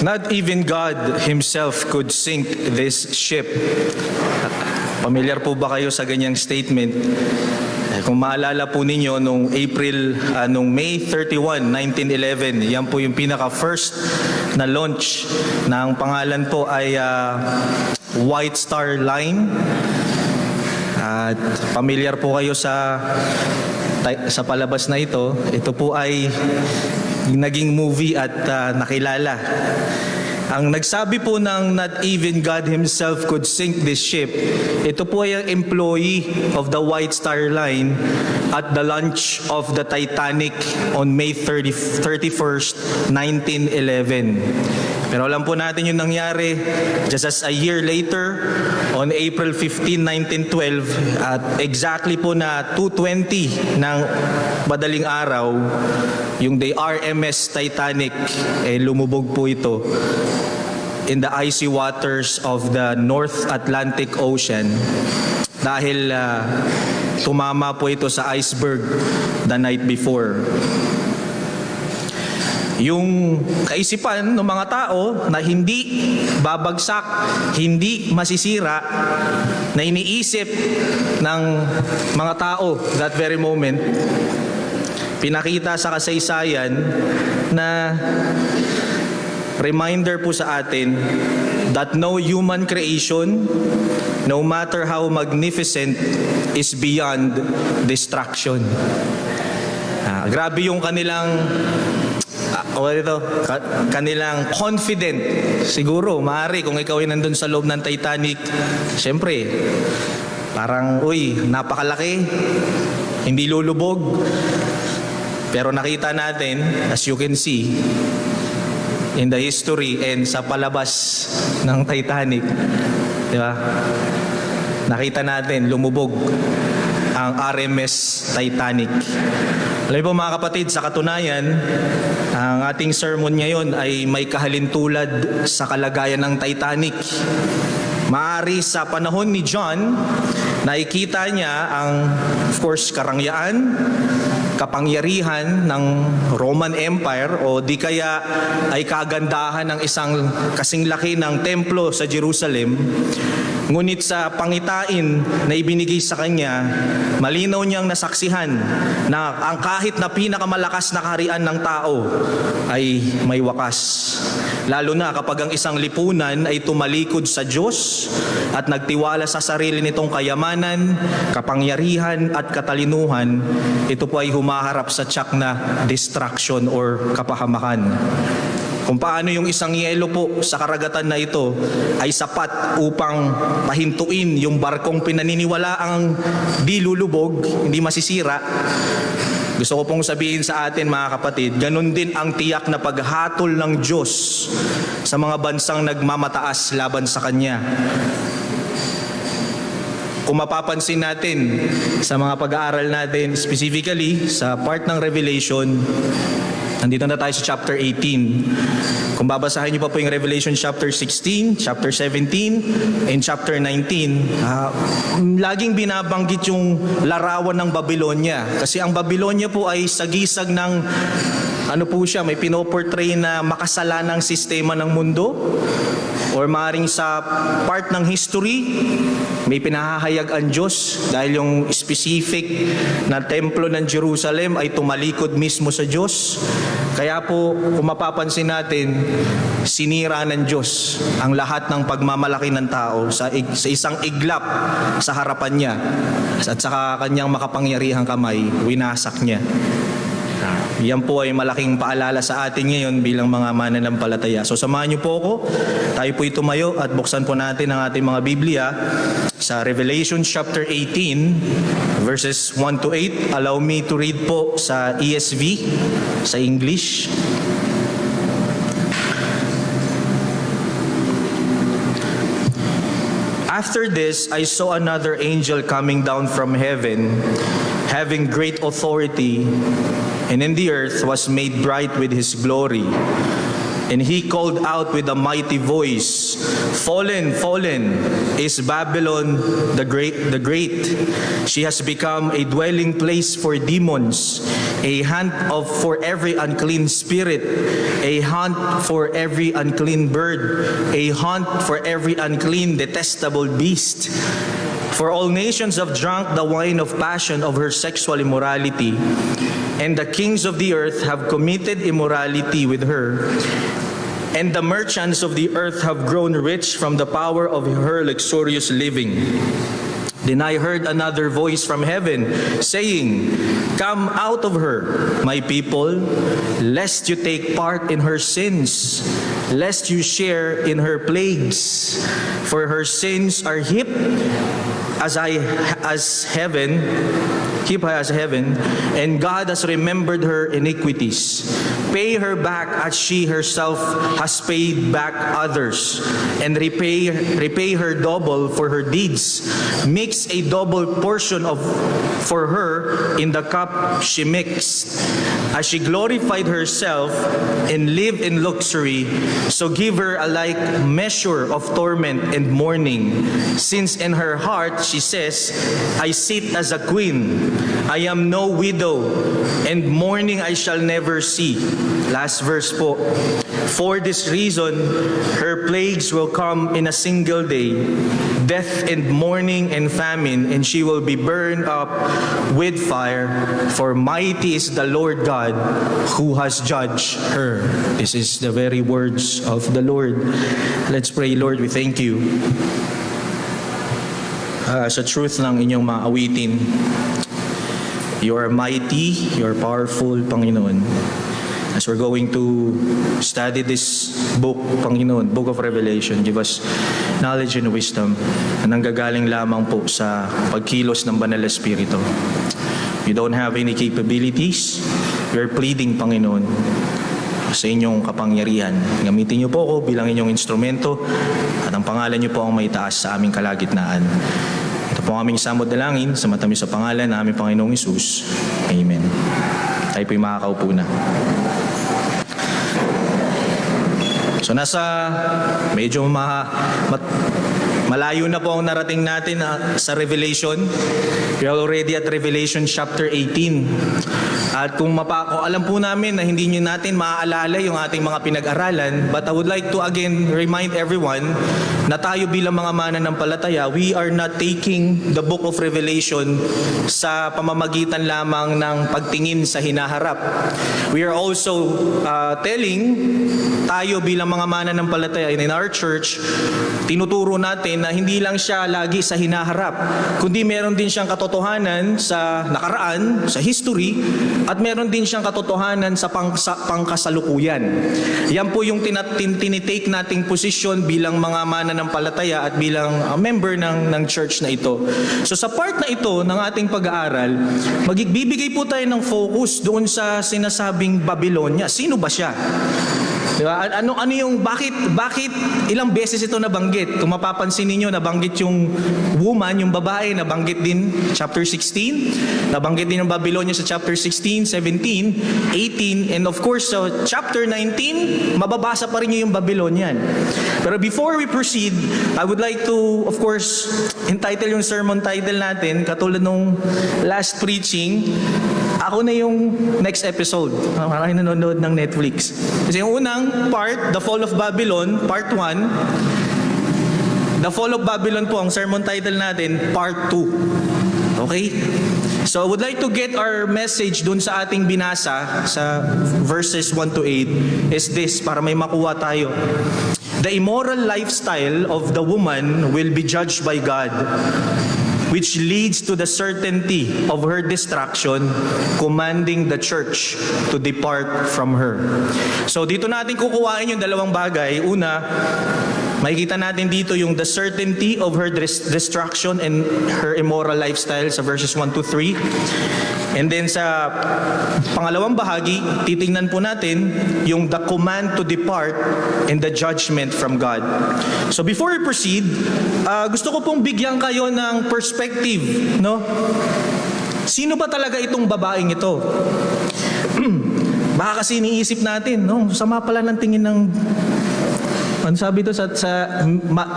Not even God Himself could sink this ship. Familiar po ba kayo sa ganyang statement? Kung maalala po ninyo, nung May 31, 1911, yan po yung pinaka-first na launch na ang pangalan po ay White Star Line. At familiar po kayo sa palabas na ito. Ito po ay naging movie at nakilala. Ang nagsabi po ng not even God Himself could sink this ship, ito po ay ang employee of the White Star Line at the launch of the Titanic on May 31st, 1911. Pero alam po natin yung nangyari just as a year later, on April 15, 1912, at exactly po na 2:20 ng madaling araw, yung the RMS Titanic, lumubog po ito in the icy waters of the North Atlantic Ocean dahil tumama po ito sa iceberg the night before. Yung kaisipan ng mga tao na hindi babagsak, hindi masisira, na iniisip ng mga tao that very moment, pinakita sa kasaysayan na reminder po sa atin that no human creation, no matter how magnificent, is beyond destruction. Grabe yung kanilang kanilang confident. Siguro, maaari kung ikaw ay nandun sa loob ng Titanic, syempre, parang, napakalaki, hindi lulubog. Pero nakita natin, as you can see, in the history and sa palabas ng Titanic, di ba? Nakita natin, lumubog ang RMS Titanic. Alam po mga kapatid, sa katunayan, ang ating sermon ngayon ay may kahalintulad sa kalagayan ng Titanic. Maaari sa panahon ni John, nakikita niya ang, of course, karangyaan, kapangyarihan ng Roman Empire o di kaya ay kagandahan ng isang kasing laki ng templo sa Jerusalem. Ngunit sa pangitain na ibinigay sa kanya, malinaw niyang nasaksihan na ang kahit na pinakamalakas na kaharian ng tao ay may wakas. Lalo na kapag ang isang lipunan ay tumalikod sa Diyos at nagtiwala sa sarili nitong kayamanan, kapangyarihan at katalinuhan, ito po ay humaharap sa tiyak na destruction or kapahamakan. Kung paano yung isang yelo po sa karagatan na ito ay sapat upang pahintuin yung barkong pinaniniwalaang di lulubog, hindi masisira. Gusto ko pong sabihin sa atin mga kapatid, ganun din ang tiyak na paghatol ng Diyos sa mga bansang nagmamataas laban sa Kanya. Kung mapapansin natin sa mga pag-aaral natin, specifically sa part ng Revelation, nandito na tayo sa chapter 18. Kung babasahin niyo pa po yung Revelation chapter 16, chapter 17, and chapter 19, laging binabanggit yung larawan ng Babylonia. Kasi ang Babylonia po ay sagisag ng, may pinoportray na makasalanang sistema ng mundo. Or maaaring sa part ng history, may pinahahayag ang Diyos dahil yung specific na templo ng Jerusalem ay tumalikod mismo sa Diyos. Kaya po, kung mapapansin natin, sinira ng Diyos ang lahat ng pagmamalaki ng tao sa isang iglap sa harapan niya at sa kanyang makapangyarihang kamay, winasak niya. Yan po ay malaking paalala sa atin ngayon bilang mga mananampalataya. So samahan niyo po ako, tayo po tumayo at buksan po natin ang ating mga Biblia sa Revelation chapter 18 verses 1 to 8. Allow me to read po sa ESV, sa English. After this, I saw another angel coming down from heaven, having great authority, and in the earth was made bright with his glory. And he called out with a mighty voice, "Fallen, fallen is Babylon the great. She has become a dwelling place for demons, a haunt for every unclean spirit, a haunt for every unclean bird, a haunt for every unclean detestable beast. For all nations have drunk the wine of passion of her sexual immorality, and the kings of the earth have committed immorality with her. And the merchants of the earth have grown rich from the power of her luxurious living." Then I heard another voice from heaven saying, "Come out of her, my people, lest you take part in her sins, lest you share in her plagues. For her sins are heaped as heaven, and God has remembered her iniquities. Pay her back as she herself has paid back others, and repay her double for her deeds. Mix a double portion for her in the cup she mixed. As she glorified herself and lived in luxury, so give her a like measure of torment and mourning, since in her heart she says, I sit as a queen. I am no widow, and mourning I shall never see." Last verse po. "For this reason, her plagues will come in a single day, death and mourning and famine, and she will be burned up with fire. For mighty is the Lord God who has judged her." This is the very words of the Lord. Let's pray. Lord, we thank you sa truth ng inyong mga awitin. You are mighty, you are powerful, Panginoon. As we're going to study this book, Panginoon, Book of Revelation, give us knowledge and wisdom na nanggagaling lamang po sa pagkilos ng Banal na Espiritu. You don't have any capabilities. We are pleading, Panginoon, sa inyong kapangyarihan. Gamitin niyo po ako bilang inyong instrumento at ang pangalan niyo po ang may taas sa aming kalagitnaan. Ito po ang aming samod dalangin sa matamis sa pangalan ng aming Panginoong Hesus. Amen. Tayo po'y makakaupo na. So medyo malayo na po ang narating natin sa Revelation. We are already at Revelation chapter 18. At kung alam po namin na hindi natin maaalala yung ating mga pinag-aralan, but I would like to again remind everyone na tayo bilang mga mananampalataya, we are not taking the book of Revelation sa pamamagitan lamang ng pagtingin sa hinaharap. We are also telling tayo bilang mga mananampalataya in our church, tinuturo natin na hindi lang siya lagi sa hinaharap, kundi meron din siyang katotohanan sa nakaraan, sa history, at meron din siyang katotohanan sa pangkasalukuyan. Yan po yung tinitake nating posisyon bilang mga mananampalataya at bilang member ng church na ito. So sa part na ito ng ating pag-aaral, magbibigay po tayo ng focus doon sa sinasabing Babylonia. Sino ba siya? Diba? Ano yung bakit ilang beses ito nabanggit? Kung mapapansin niyo, nabanggit yung woman, yung babae, nabanggit din chapter 16, nabanggit din yung Babylonia sa chapter 16, 17, 18, and of course sa chapter 19, mababasa pa rin niyo yung Babylonian. Pero before we proceed, I would like to, of course, entitle yung sermon title natin, katulad nung last preaching, ako na yung next episode. Maraming nanonood ng Netflix. Kasi yung unang part, The Fall of Babylon, part 1. The Fall of Babylon po, ang sermon title natin, part 2. Okay? So I would like to get our message dun sa ating binasa, sa verses 1 to 8, is this, para may makuha tayo. The immoral lifestyle of the woman will be judged by God, which leads to the certainty of her destruction, commanding the church to depart from her. So dito natin kukuhain yung dalawang bagay. Una, makikita natin dito yung the certainty of her destruction and her immoral lifestyle sa verses 1 to 3. And then sa pangalawang bahagi, titingnan po natin yung the command to depart and the judgment from God. So before we proceed, gusto ko pong bigyan kayo ng perspective, no? Sino ba talaga itong babaeng ito? Baka kasi iniisip natin, no? Sama pala ng tingin ng ano sabi to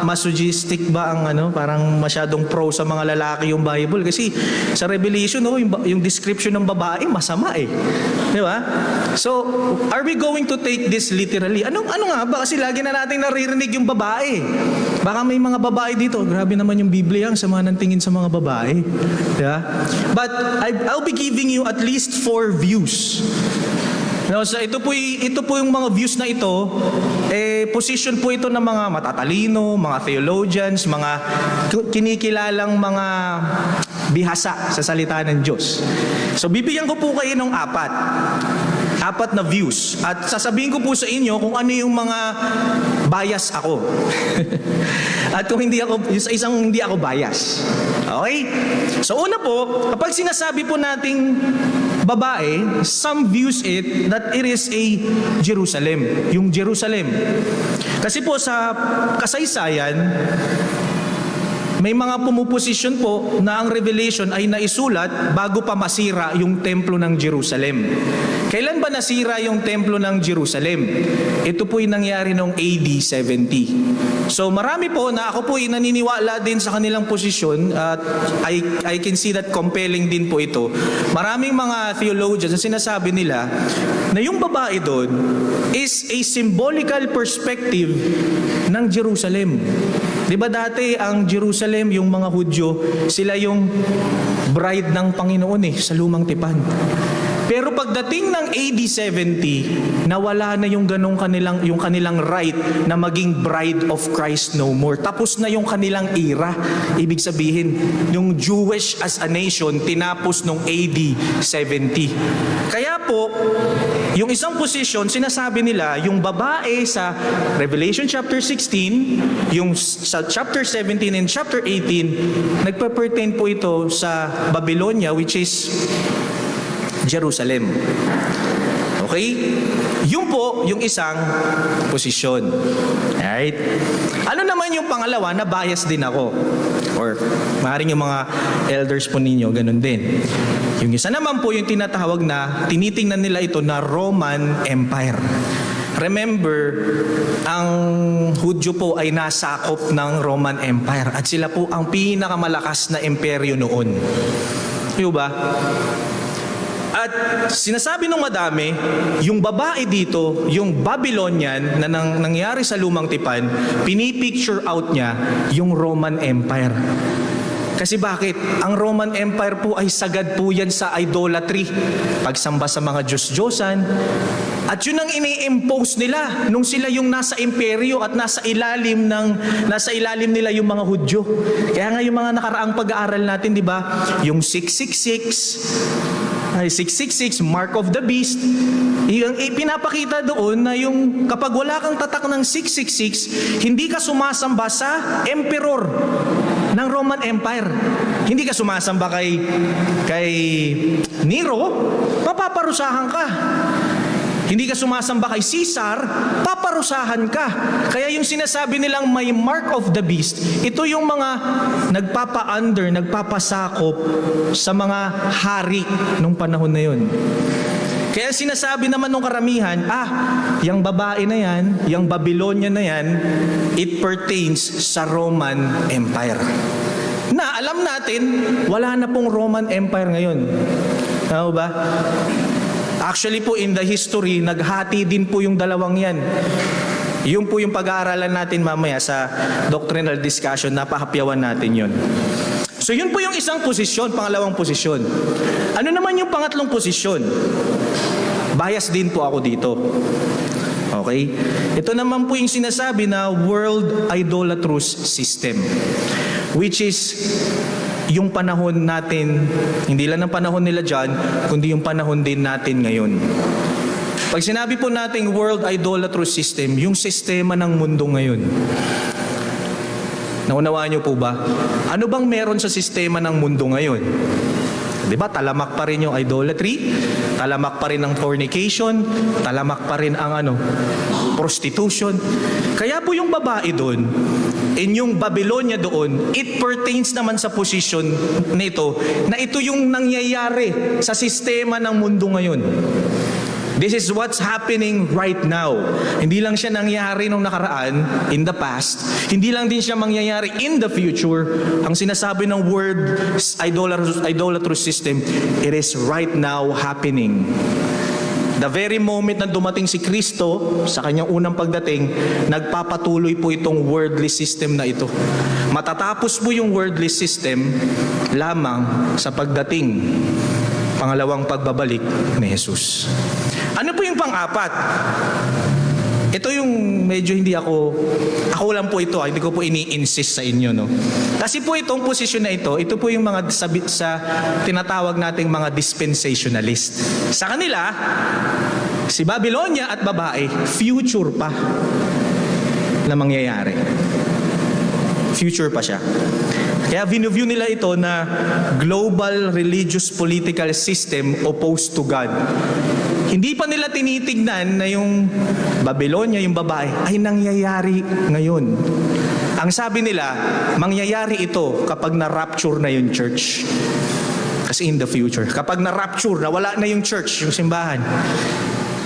masochistic ba ang ano, parang masyadong pro sa mga lalaki yung Bible kasi sa Revelation no, yung description ng babae masama eh. Di ba? So, are we going to take this literally? Ano nga ba kasi lagi na nating naririnig yung babae. Baka may mga babae dito, grabe naman yung Biblia, ang sama ng tingin sa mga babae. Di ba? But I'll be giving you at least 4 views. No, so ito po yung mga views na ito, position po ito ng mga matatalino, mga theologians, mga kinikilalang mga bihasa sa salita ng Diyos. So bibigyan ko po kayo ng 4 na views at sasabihin ko po sa inyo kung ano yung mga bias ako. At kung hindi ako, sa isang hindi ako bias. Okay? So una po, kapag sinasabi po nating babae, some views it that it is a Jerusalem. Yung Jerusalem. Kasi po sa kasaysayan, may mga pumuposisyon po na ang Revelation ay naisulat bago pa masira yung templo ng Jerusalem. Kailan ba nasira yung templo ng Jerusalem? Ito po yung nangyari noong AD 70. So marami po na ako po ay naniniwala din sa kanilang posisyon at I can see that compelling din po ito. Maraming mga theologians na sinasabi nila na yung babae doon is a symbolical perspective ng Jerusalem. Di ba dati ang Jerusalem, yung mga Hudyo, sila yung bride ng Panginoon sa lumang tipan. Pero pagdating ng AD 70, nawala na yung kanilang right na maging bride of Christ no more. Tapos na yung kanilang era. Ibig sabihin, yung Jewish as a nation tinapos nung AD 70. Kaya po, yung isang position, sinasabi nila, yung babae sa Revelation chapter 16, yung sa chapter 17 and chapter 18, nagpa-pertain po ito sa Babylonia, which is Jerusalem. Okay? Yun po yung isang posisyon. Alright? Ano naman yung pangalawa na bias din ako? Or maaaring yung mga elders po ninyo, ganun din. Yung isa naman po yung tinatawag na, tinitingnan nila ito na Roman Empire. Remember, ang Hudyo po ay nasakop ng Roman Empire at sila po ang pinakamalakas na imperyo noon. Diba ba? At sinasabi ng madami, yung babae dito, yung Babylonian na nangyari sa lumang tipan, pinipicture out niya yung Roman Empire. Kasi bakit? Ang Roman Empire po ay sagad po yan sa idolatry, pagsamba sa mga Diyos-Diyosan. At yun ang ini-impose nila nung sila yung nasa imperyo at nasa ilalim nila yung mga Hudyo. Kaya nga yung mga nakaraang pag-aaral natin, di ba? Yung 666, Mark of the Beast, yung pinapakita doon na yung kapag wala kang tatak ng 666, hindi ka sumasamba sa emperor ng Roman Empire. Hindi ka sumasamba kay Nero, mapaparusahan ka. Hindi ka sumasamba kay Caesar, paparusahan ka. Kaya yung sinasabi nilang may mark of the beast, ito yung mga nagpapa-under, nagpapasakop sa mga hari nung panahon na yun. Kaya sinasabi naman nung karamihan, yung babae na yan, yung Babylonia na yan, it pertains sa Roman Empire. Na alam natin, wala na pong Roman Empire ngayon. Ano ba? Actually po in the history, naghati din po yung dalawang yan. Yun po yung pag-aaralan natin mamaya sa doctrinal discussion, napahapyawan natin yun. So yun po yung isang posisyon, pangalawang posisyon. Ano naman yung pangatlong posisyon? Bias din po ako dito. Okay? Ito naman po yung sinasabi na world idolatrous system. Which is yung panahon natin, hindi lang ng panahon nila dyan, kundi yung panahon din natin ngayon. Pag sinabi po nating world idolatrous system, yung sistema ng mundo ngayon. Naunawaan niyo po ba? Ano bang meron sa sistema ng mundo ngayon? Diba? Talamak pa rin yung idolatry, talamak pa rin ang fornication, talamak pa rin ang prostitution. Kaya po yung babae doon, in yung Babylonia doon, it pertains naman sa position nito na ito yung nangyayari sa sistema ng mundo ngayon. This is what's happening right now. Hindi lang siya nangyari nung nakaraan, in the past. Hindi lang din siya mangyayari in the future. Ang sinasabi ng word idolatrous system, it is right now happening. The very moment na dumating si Kristo sa kanyang unang pagdating, nagpapatuloy po itong worldly system na ito. Matatapos po yung worldly system lamang sa pagdating, pangalawang pagbabalik ni Jesus. Ano po yung pang-apat? Ito yung medyo hindi ako lang po ito, hindi ko po ini-insist sa inyo, no? Kasi po itong posisyon na ito po yung mga sa tinatawag nating mga dispensationalist. Sa kanila, si Babylonia at babae, future pa na mangyayari. Future pa siya. Kaya view nila ito na global religious political system opposed to God. Hindi pa nila tinitignan na yung Babylonia, yung babae, ay nangyayari ngayon. Ang sabi nila, mangyayari ito kapag na-rapture na yung church. Kasi in the future, kapag na-rapture, nawala na yung church, yung simbahan,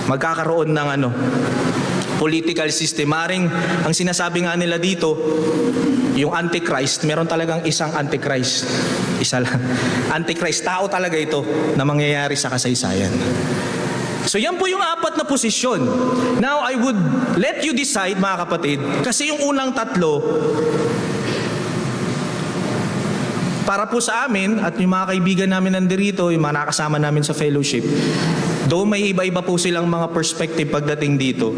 magkakaroon ng political system. Maring ang sinasabi nga nila dito, yung Antichrist, meron talagang isang Antichrist. Isa lang. Antichrist, tao talaga ito na mangyayari sa kasaysayan. So yan po yung apat na posisyon. Now, I would let you decide, mga kapatid, kasi yung unang tatlo, para po sa amin at yung mga kaibigan namin nandirito, yung mga nakasama namin sa fellowship, though may iba-iba po silang mga perspective pagdating dito,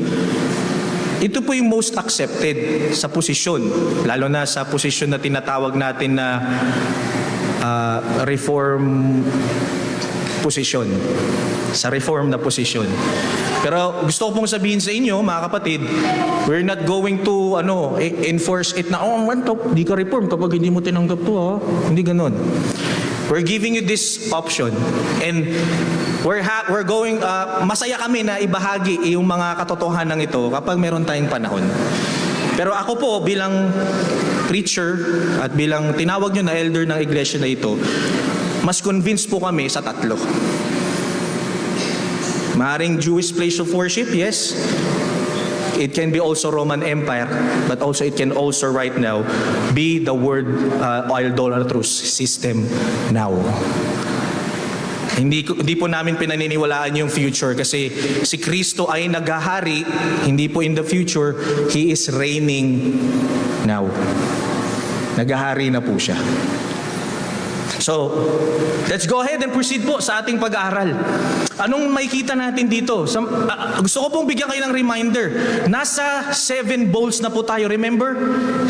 ito po yung most accepted sa posisyon, lalo na sa posisyon na tinatawag natin na reform posisyon. Sa reform na posisyon. Pero gusto ko pong sabihin sa inyo, mga kapatid, we're not going to enforce it na, di ka reform kapag hindi mo tinanggap to. Hindi ganun. We're giving you this option. And we're going, masaya kami na ibahagi yung mga katotohanan ito kapag meron tayong panahon. Pero ako po bilang preacher at bilang tinawag nyo na elder ng iglesia na ito, mas convinced po kami sa tatlo. Maring Jewish place of worship, yes. It can be also Roman Empire, but also it can also right now be the word idolatrous system now. Hindi po namin pinaniniwalaan yung future kasi si Kristo ay naghahari, hindi po in the future, He is reigning now. Naghahari na po siya. So, let's go ahead and proceed po sa ating pag-aaral. Anong makikita natin dito? Gusto ko pong bigyan kayo ng reminder. Nasa 7 bowls na po tayo, remember?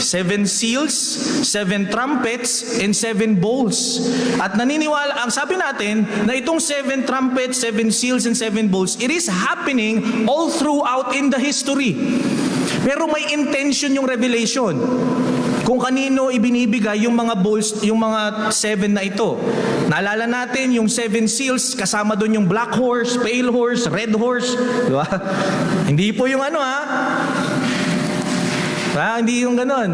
7 seals, 7 trumpets, and 7 bowls. At naniniwala, ang sabi natin, na itong 7 trumpets, 7 seals, and 7 bowls, it is happening all throughout in the history. Pero may intention yung revelation. Kung kanino ibinibigay yung mga bowls, yung mga 7 na ito. Naalala natin yung 7 seals, kasama doon yung black horse, pale horse, red horse. Diba? Hindi po yung hindi yung ganon.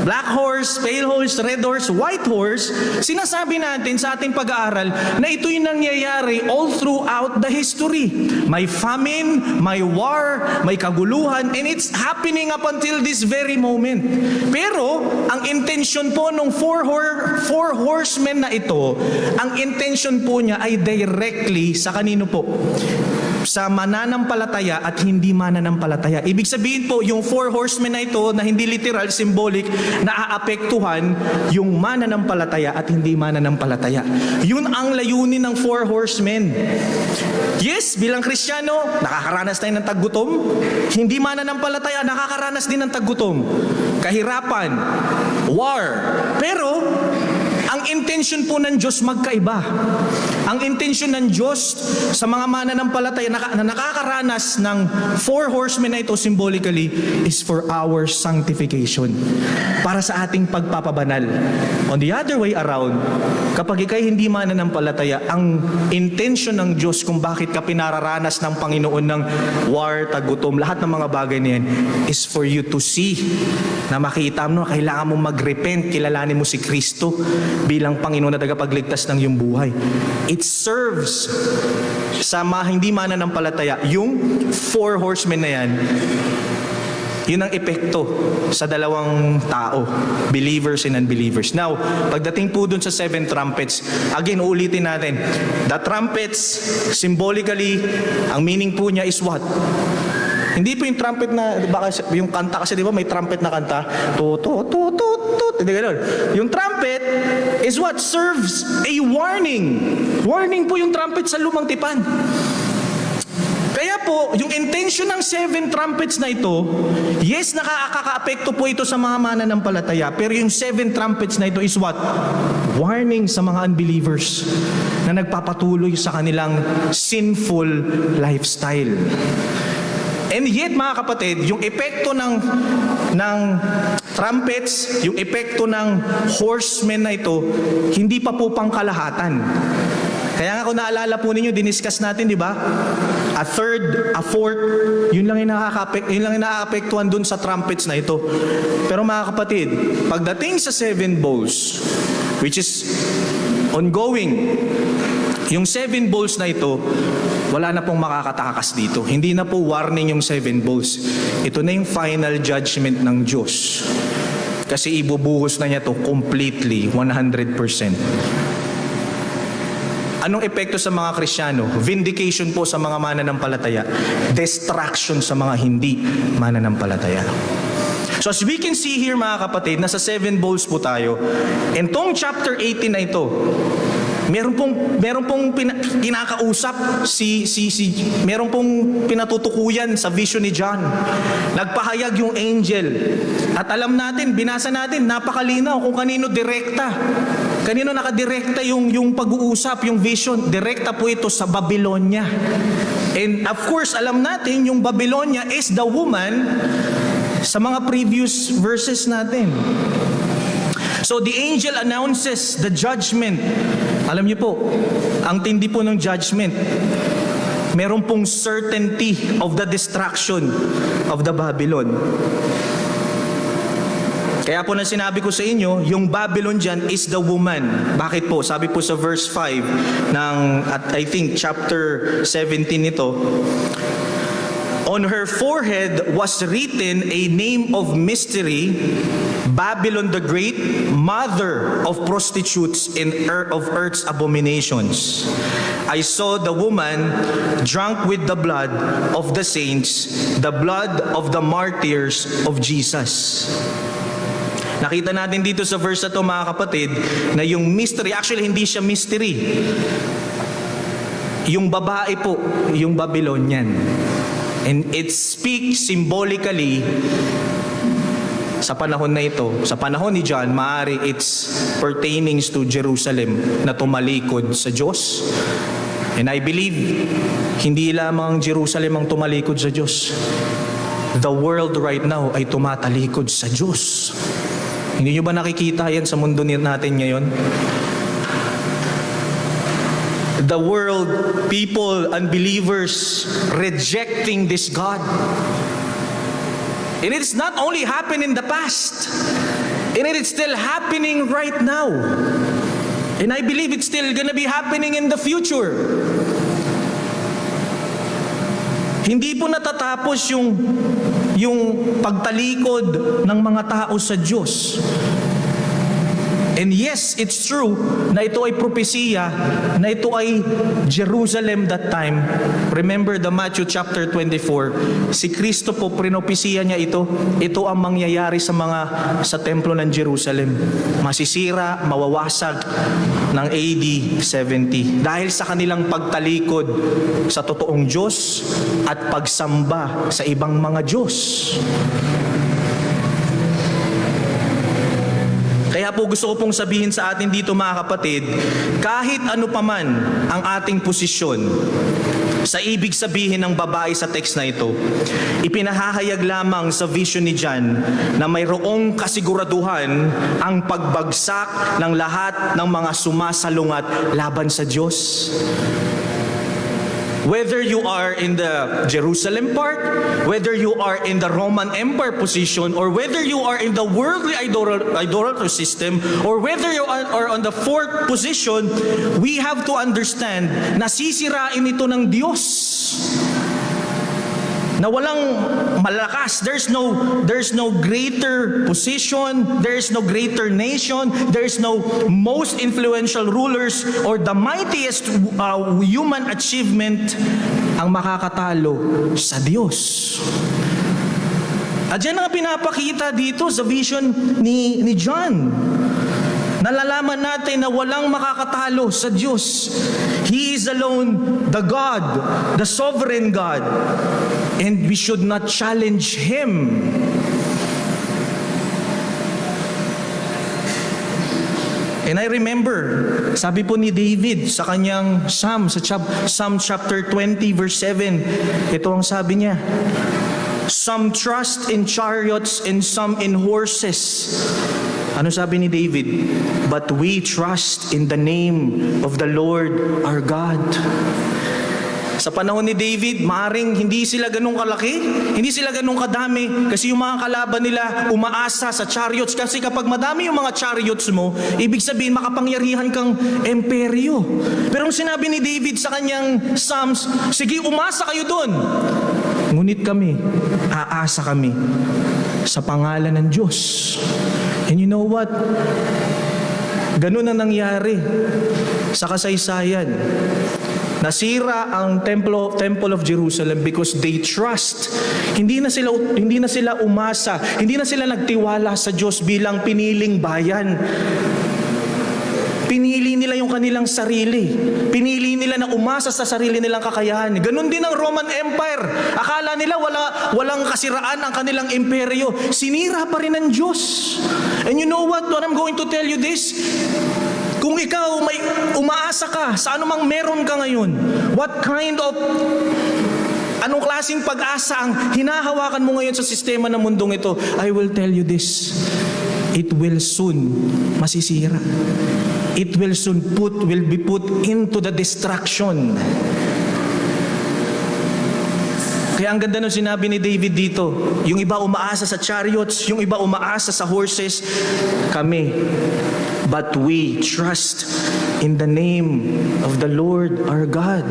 Black horse, pale horse, red horse, white horse, sinasabi natin sa ating pag-aaral na ito yung nangyayari all throughout the history. May famine, may war, may kaguluhan, and it's happening up until this very moment. Pero, ang intention po ng four horsemen na ito, ang intention po niya ay directly sa kanino po? Sa mananampalataya at hindi mananampalataya. Ibig sabihin po, yung 4 horsemen na ito, na hindi literal, symbolic, na aapektuhan yung mananampalataya at hindi mananampalataya. Yun ang layunin ng 4 horsemen. Yes, bilang Kristiyano, nakakaranas tayo ng taggutom. Hindi mananampalataya, nakakaranas din ng taggutom. Kahirapan, war. Pero, ang intention po ng Diyos magkaiba. Ang intention ng Diyos sa mga mananampalataya na nakakaranas ng 4 horsemen na ito symbolically is for our sanctification. Para sa ating pagpapabanal. On the other way around, kapag ikay hindi mananampalataya, ang intention ng Diyos kung bakit ka pinararanas ng Panginoon ng war, tagutom, lahat ng mga bagay na yan is for you to see, na makita mo, kailangan mo mag-repent, kilalanin mo si Kristo bilang Panginoon na tagapagligtas ng iyong buhay. It serves sa hindi mananampalataya, yung 4 horsemen na yan, yun ang epekto sa dalawang tao, believers and unbelievers. Now, pagdating po dun sa 7 trumpets, again, uulitin natin. The trumpets, symbolically, ang meaning po niya is what? Hindi po yung trumpet na, baka yung kanta kasi, di ba, may trumpet na kanta. Tut, tut, tut, tut, tut. Hindi ganun. Yung trumpet is what serves a warning. Warning po yung trumpet sa lumang tipan. Kaya po, yung intention ng 7 trumpets na ito, yes, nakaka-apekto po ito sa mga mananampalataya, pero yung 7 trumpets na ito is what? Warning sa mga unbelievers na nagpapatuloy sa kanilang sinful lifestyle. And yet, mga kapatid, yung epekto ng trumpets, yung epekto ng horsemen na ito, hindi pa po pangkalahatan. Kaya nga kung naalala po ninyo, diniscuss natin, di ba? A third, a fourth, yun lang yung nakaka-apektuhan dun sa trumpets na ito. Pero mga kapatid, pagdating sa 7 bowls, which is ongoing, yung 7 bowls na ito, wala na pong makakatakas dito. Hindi na po warning yung 7 bowls. Ito na yung final judgment ng Diyos. Kasi ibubuhos na niya to completely, 100%. Anong epekto sa mga Kristiyano? Vindication po sa mga mananampalataya. Destruction sa mga hindi mananampalataya. So as we can see here, mga kapatid, nasa 7 bowls po tayo. And tong chapter 18 na ito, meron pong kinakausap meron pong pinatutukuyan sa vision ni John. Nagpahayag yung angel. At alam natin, binasa natin, napakalinaw kung kanino direkta. Kanino nakadirekta yung pag-uusap, yung vision. Direkta po ito sa Babylonia. And of course, alam natin, yung Babylonia is the woman sa mga previous verses natin. So the angel announces the judgment. Alam niyo po, ang tindi po ng judgment, meron pong certainty of the destruction of the Babylon. Kaya po na sinabi ko sa inyo, yung Babylon dyan is the woman. Bakit po? Sabi po sa verse 5 at I think chapter 17 nito, on her forehead was written a name of mystery, Babylon the Great, mother of prostitutes and of earth's abominations. I saw the woman drunk with the blood of the saints, the blood of the martyrs of Jesus. Nakita natin dito sa verse na ito, mga kapatid, na yung mystery, actually hindi siya mystery. Yung babae po, yung Babylonian. And it speaks symbolically sa panahon na ito, sa panahon ni John, maaari it's pertaining to Jerusalem na tumalikod sa Diyos. And I believe, hindi lamang Jerusalem ang tumalikod sa Diyos. The world right now ay tumatalikod sa Diyos. Hindi nyo ba nakikita yan sa mundo natin ngayon? The world, people, unbelievers, rejecting this God. And it's not only happened in the past, and it is still happening right now. And I believe it's still gonna be happening in the future. Hindi po natatapos yung pagtalikod ng mga tao sa Diyos. And yes, it's true na ito ay propesiya, na ito ay Jerusalem that time. Remember the Matthew chapter 24, si Kristo po, prinopesiya niya ito. Ito ang mangyayari sa templo ng Jerusalem. Masisira, mawawasag ng AD 70. Dahil sa kanilang pagtalikod sa totoong Diyos at pagsamba sa ibang mga Diyos. Kaya po gusto ko pong sabihin sa atin dito, mga kapatid, kahit ano paman ang ating posisyon sa ibig sabihin ng babae sa text na ito, ipinahahayag lamang sa vision ni John na mayroong kasiguraduhan ang pagbagsak ng lahat ng mga sumasalungat laban sa Diyos. Whether you are in the Jerusalem part, whether you are in the Roman Empire position, or whether you are in the worldly idolatrous system, or whether you are on the fourth position, we have to understand na sisirain ito ng Diyos. Na walang malakas. There's no greater position, there's no greater nation, there's no most influential rulers or the mightiest human achievement ang makakatalo sa Diyos. At yan ang pinapakita dito sa vision ni John. Nalalaman natin na walang makakatalo sa Diyos. He is alone the God, the sovereign God. And we should not challenge Him. And I remember, sabi po ni David sa kanyang Psalm, Psalm chapter 20 verse 7, ito ang sabi niya, some trust in chariots and some in horses. Ano sabi ni David? But we trust in the name of the Lord our God. Sa panahon ni David, maaring hindi sila ganun kalaki, hindi sila ganun kadami, kasi yung mga kalaban nila umaasa sa chariots. Kasi kapag madami yung mga chariots mo, ibig sabihin makapangyarihan kang imperyo. Pero ang sinabi ni David sa kanyang Psalms, sige, umasa kayo doon. Ngunit kami, aasa kami sa pangalan ng Diyos. And you know what? Ganun ang nangyari sa kasaysayan. Nasira ang Temple of Jerusalem because they trust. Hindi na sila umasa, hindi na sila nagtiwala sa Diyos bilang piniling bayan. Pinili nila yung kanilang sarili. Pinili nila na umasa sa sarili nilang kakayahan. Ganon din ang Roman Empire. Akala nila walang kasiraan ang kanilang imperyo. Sinira pa rin ng Diyos. And you know what? What I'm going to tell you this? Kung ikaw may umaasa ka sa anumang meron ka ngayon, anong klaseng pag-asa ang hinahawakan mo ngayon sa sistema ng mundong ito, I will tell you this, it will soon masisira. It will soon will be put into the destruction. Kaya ang ganda nung sinabi ni David dito, yung iba umaasa sa chariots, yung iba umaasa sa horses, kami, but we trust in the name of the Lord our God.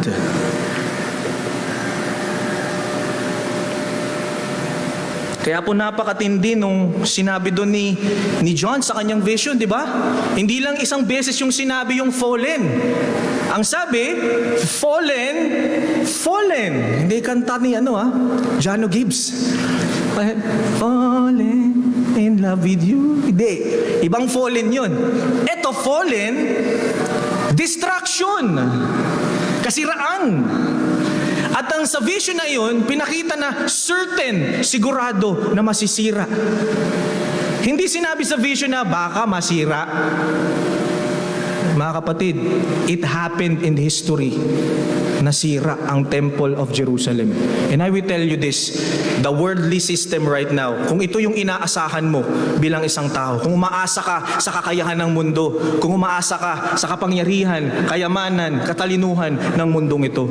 Kaya po napakatindi nung sinabi doon ni John sa kanyang vision, di ba? Hindi lang isang beses yung sinabi yung fallen. Ang sabi, fallen. Hindi kanta ni Jano Gibbs. Fallen in love with you. Hindi. Ibang fallen yun. Ito fallen, distraction. Kasiraan. At ang sa vision na yun, pinakita na certain, sigurado na masisira. Hindi sinabi sa vision na baka masira. Mga kapatid, it happened in history. Nasira ang Temple of Jerusalem. And I will tell you this, the worldly system right now, kung ito yung inaasahan mo bilang isang tao, kung umaasa ka sa kakayahan ng mundo, kung umaasa ka sa kapangyarihan, kayamanan, katalinuhan ng mundong ito,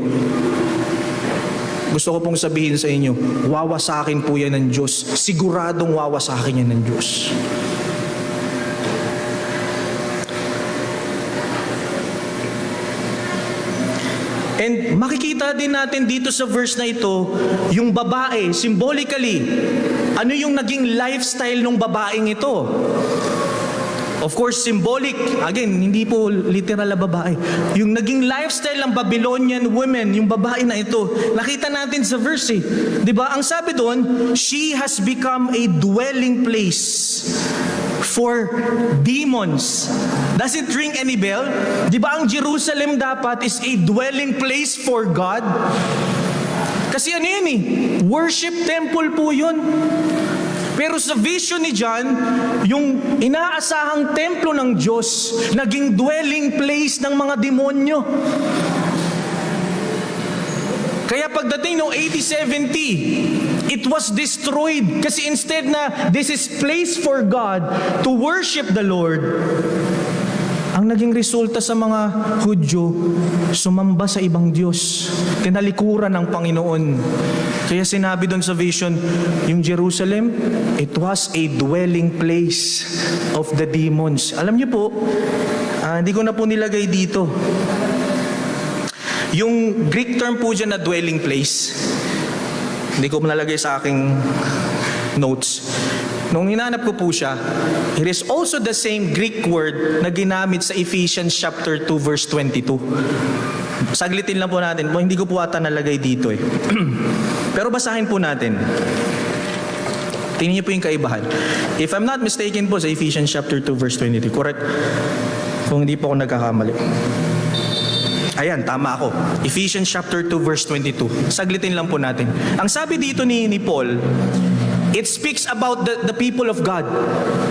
gusto ko pong sabihin sa inyo, wawasakin po yan ng Diyos. Siguradong wawasakin yan ng Diyos. And makikita din natin dito sa verse na ito, yung babae, symbolically, ano yung naging lifestyle ng babaeng ito? Of course, symbolic. Again, hindi po literal na babae. Yung naging lifestyle ng Babylonian women, yung babae na ito, nakita natin sa verse. Diba? Ang sabi doon, she has become a dwelling place for demons. Does it ring any bell? Diba ang Jerusalem dapat is a dwelling place for God? Kasi ano yun worship temple po yun. Pero sa vision ni John, yung inaasahang templo ng Diyos, naging dwelling place ng mga demonyo. Kaya pagdating ng 80-70, it was destroyed. Kasi instead na this is place for God to worship the Lord, Ang naging resulta sa mga Hudyo, sumamba sa ibang Diyos, tinalikuran ng Panginoon. Kaya sinabi doon sa vision, yung Jerusalem, it was a dwelling place of the demons. Alam niyo po, hindi ko na po nilagay dito. Yung Greek term po dyan na dwelling place, hindi ko nalagay sa aking notes. Nung hinanap ko po siya, it is also the same Greek word na ginamit sa Ephesians chapter 2 verse 22. Saglitin lang po natin. Hindi ko po ata nalagay dito eh. Pero basahin po natin. Tingnan niyo po yung kaibahan. If I'm not mistaken po sa Ephesians chapter 2 verse 22. Correct? Kung hindi po ako nagkakamali. Ayan, tama ako. Ephesians chapter 2 verse 22. Saglitin lang po natin. Ang sabi dito ni Paul, it speaks about the people of God,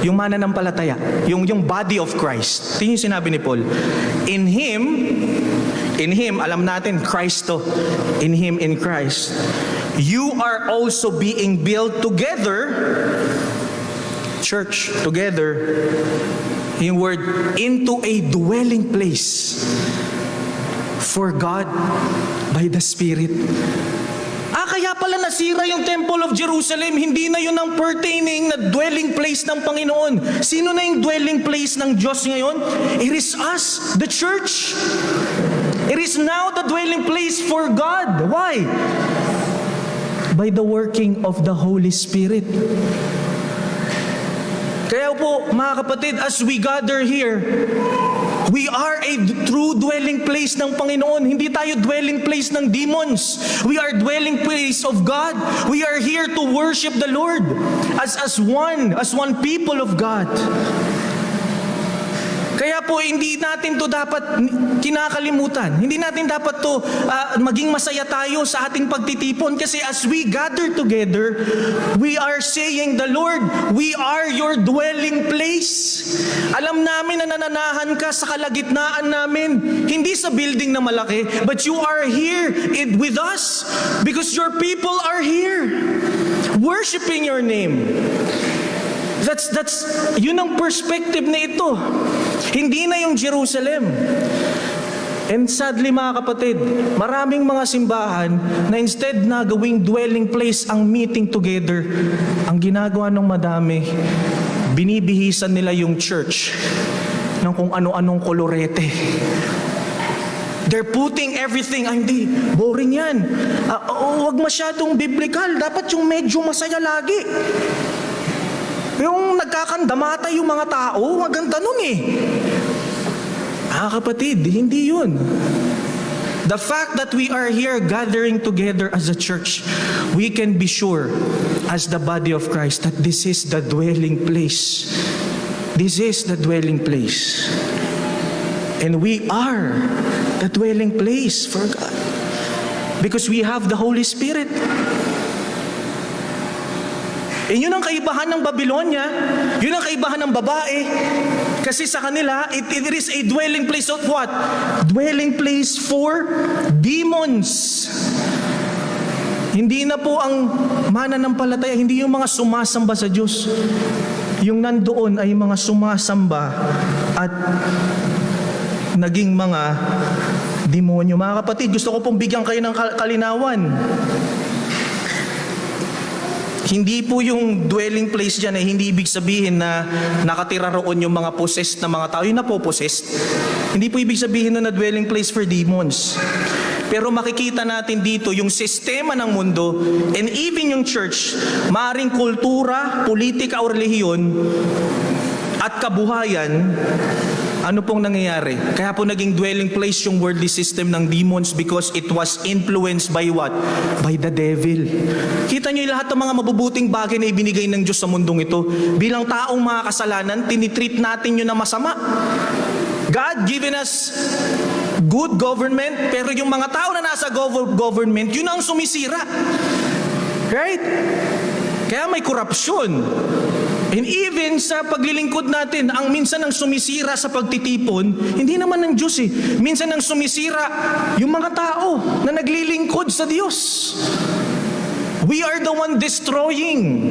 yung mananampalataya, yung body of Christ. Tingnan yung sinabi ni Paul. In Him, alam natin, Christ to. In Him, in Christ, you are also being built together, church, together, yung word, into a dwelling place for God by the Spirit. Kaya pala nasira yung Temple of Jerusalem, hindi na yun ang pertaining na dwelling place ng Panginoon. Sino na yung dwelling place ng Diyos ngayon? It is us, the church. It is now the dwelling place for God. Why? By the working of the Holy Spirit. Kaya po, mga kapatid, as we gather here, we are a true dwelling place ng Panginoon. Hindi tayo dwelling place ng demons. We are dwelling place of God. We are here to worship the Lord as one people of God. Kaya po, hindi natin to dapat kinakalimutan. Hindi natin dapat to maging masaya tayo sa ating pagtitipon. Kasi as we gather together, we are saying, the Lord, we are your dwelling place. Alam namin na nananahan ka sa kalagitnaan namin. Hindi sa building na malaki, but you are here with us because your people are here worshiping your name. Yun ang perspective na ito. Hindi na yung Jerusalem. And sadly mga kapatid, maraming mga simbahan na instead na gawing dwelling place ang meeting together, ang ginagawa ng madami, binibihisan nila yung church ng kung ano-anong kolorete. They're putting everything, hindi, boring yan. Huwag masyadong biblical, dapat yung medyo masaya lagi. Yung nagkakandamata yung mga tao, maganda nun eh. Kapatid, hindi yun. The fact that we are here gathering together as a church, we can be sure as the body of Christ that this is the dwelling place. This is the dwelling place. And we are the dwelling place for God. Because we have the Holy Spirit. Yun ang kaibahan ng Babylonia. Yun ang kaibahan ng babae. Kasi sa kanila, it is a dwelling place of what? Dwelling place for demons. Hindi na po ang mananampalataya, hindi yung mga sumasamba sa Diyos. Yung nandoon ay mga sumasamba at naging mga demonyo. Mga kapatid, gusto ko pong bigyan kayo ng kalinawan. Hindi po yung dwelling place dyan ay hindi ibig sabihin na nakatira roon yung mga possessed na mga tao. Yung napo-possessed. Hindi po ibig sabihin na dwelling place for demons. Pero makikita natin dito yung sistema ng mundo and even yung church, maaring kultura, politika o relihiyon at kabuhayan, ano pong nangyayari? Kaya po naging dwelling place yung worldly system ng demons because it was influenced by what? By the devil. Kita nyo yung lahat ng mga mabubuting bagay na ibinigay ng Diyos sa mundong ito. Bilang taong mga kasalanan, tinitreat natin yun na masama. God given us good government, pero yung mga tao na nasa government, yun ang sumisira. Right? Kaya may korupsyon. And even sa paglilingkod natin, ang minsan ang sumisira sa pagtitipon, hindi naman ng Diyos eh. Minsan ang sumisira yung mga tao na naglilingkod sa Diyos. We are the one destroying.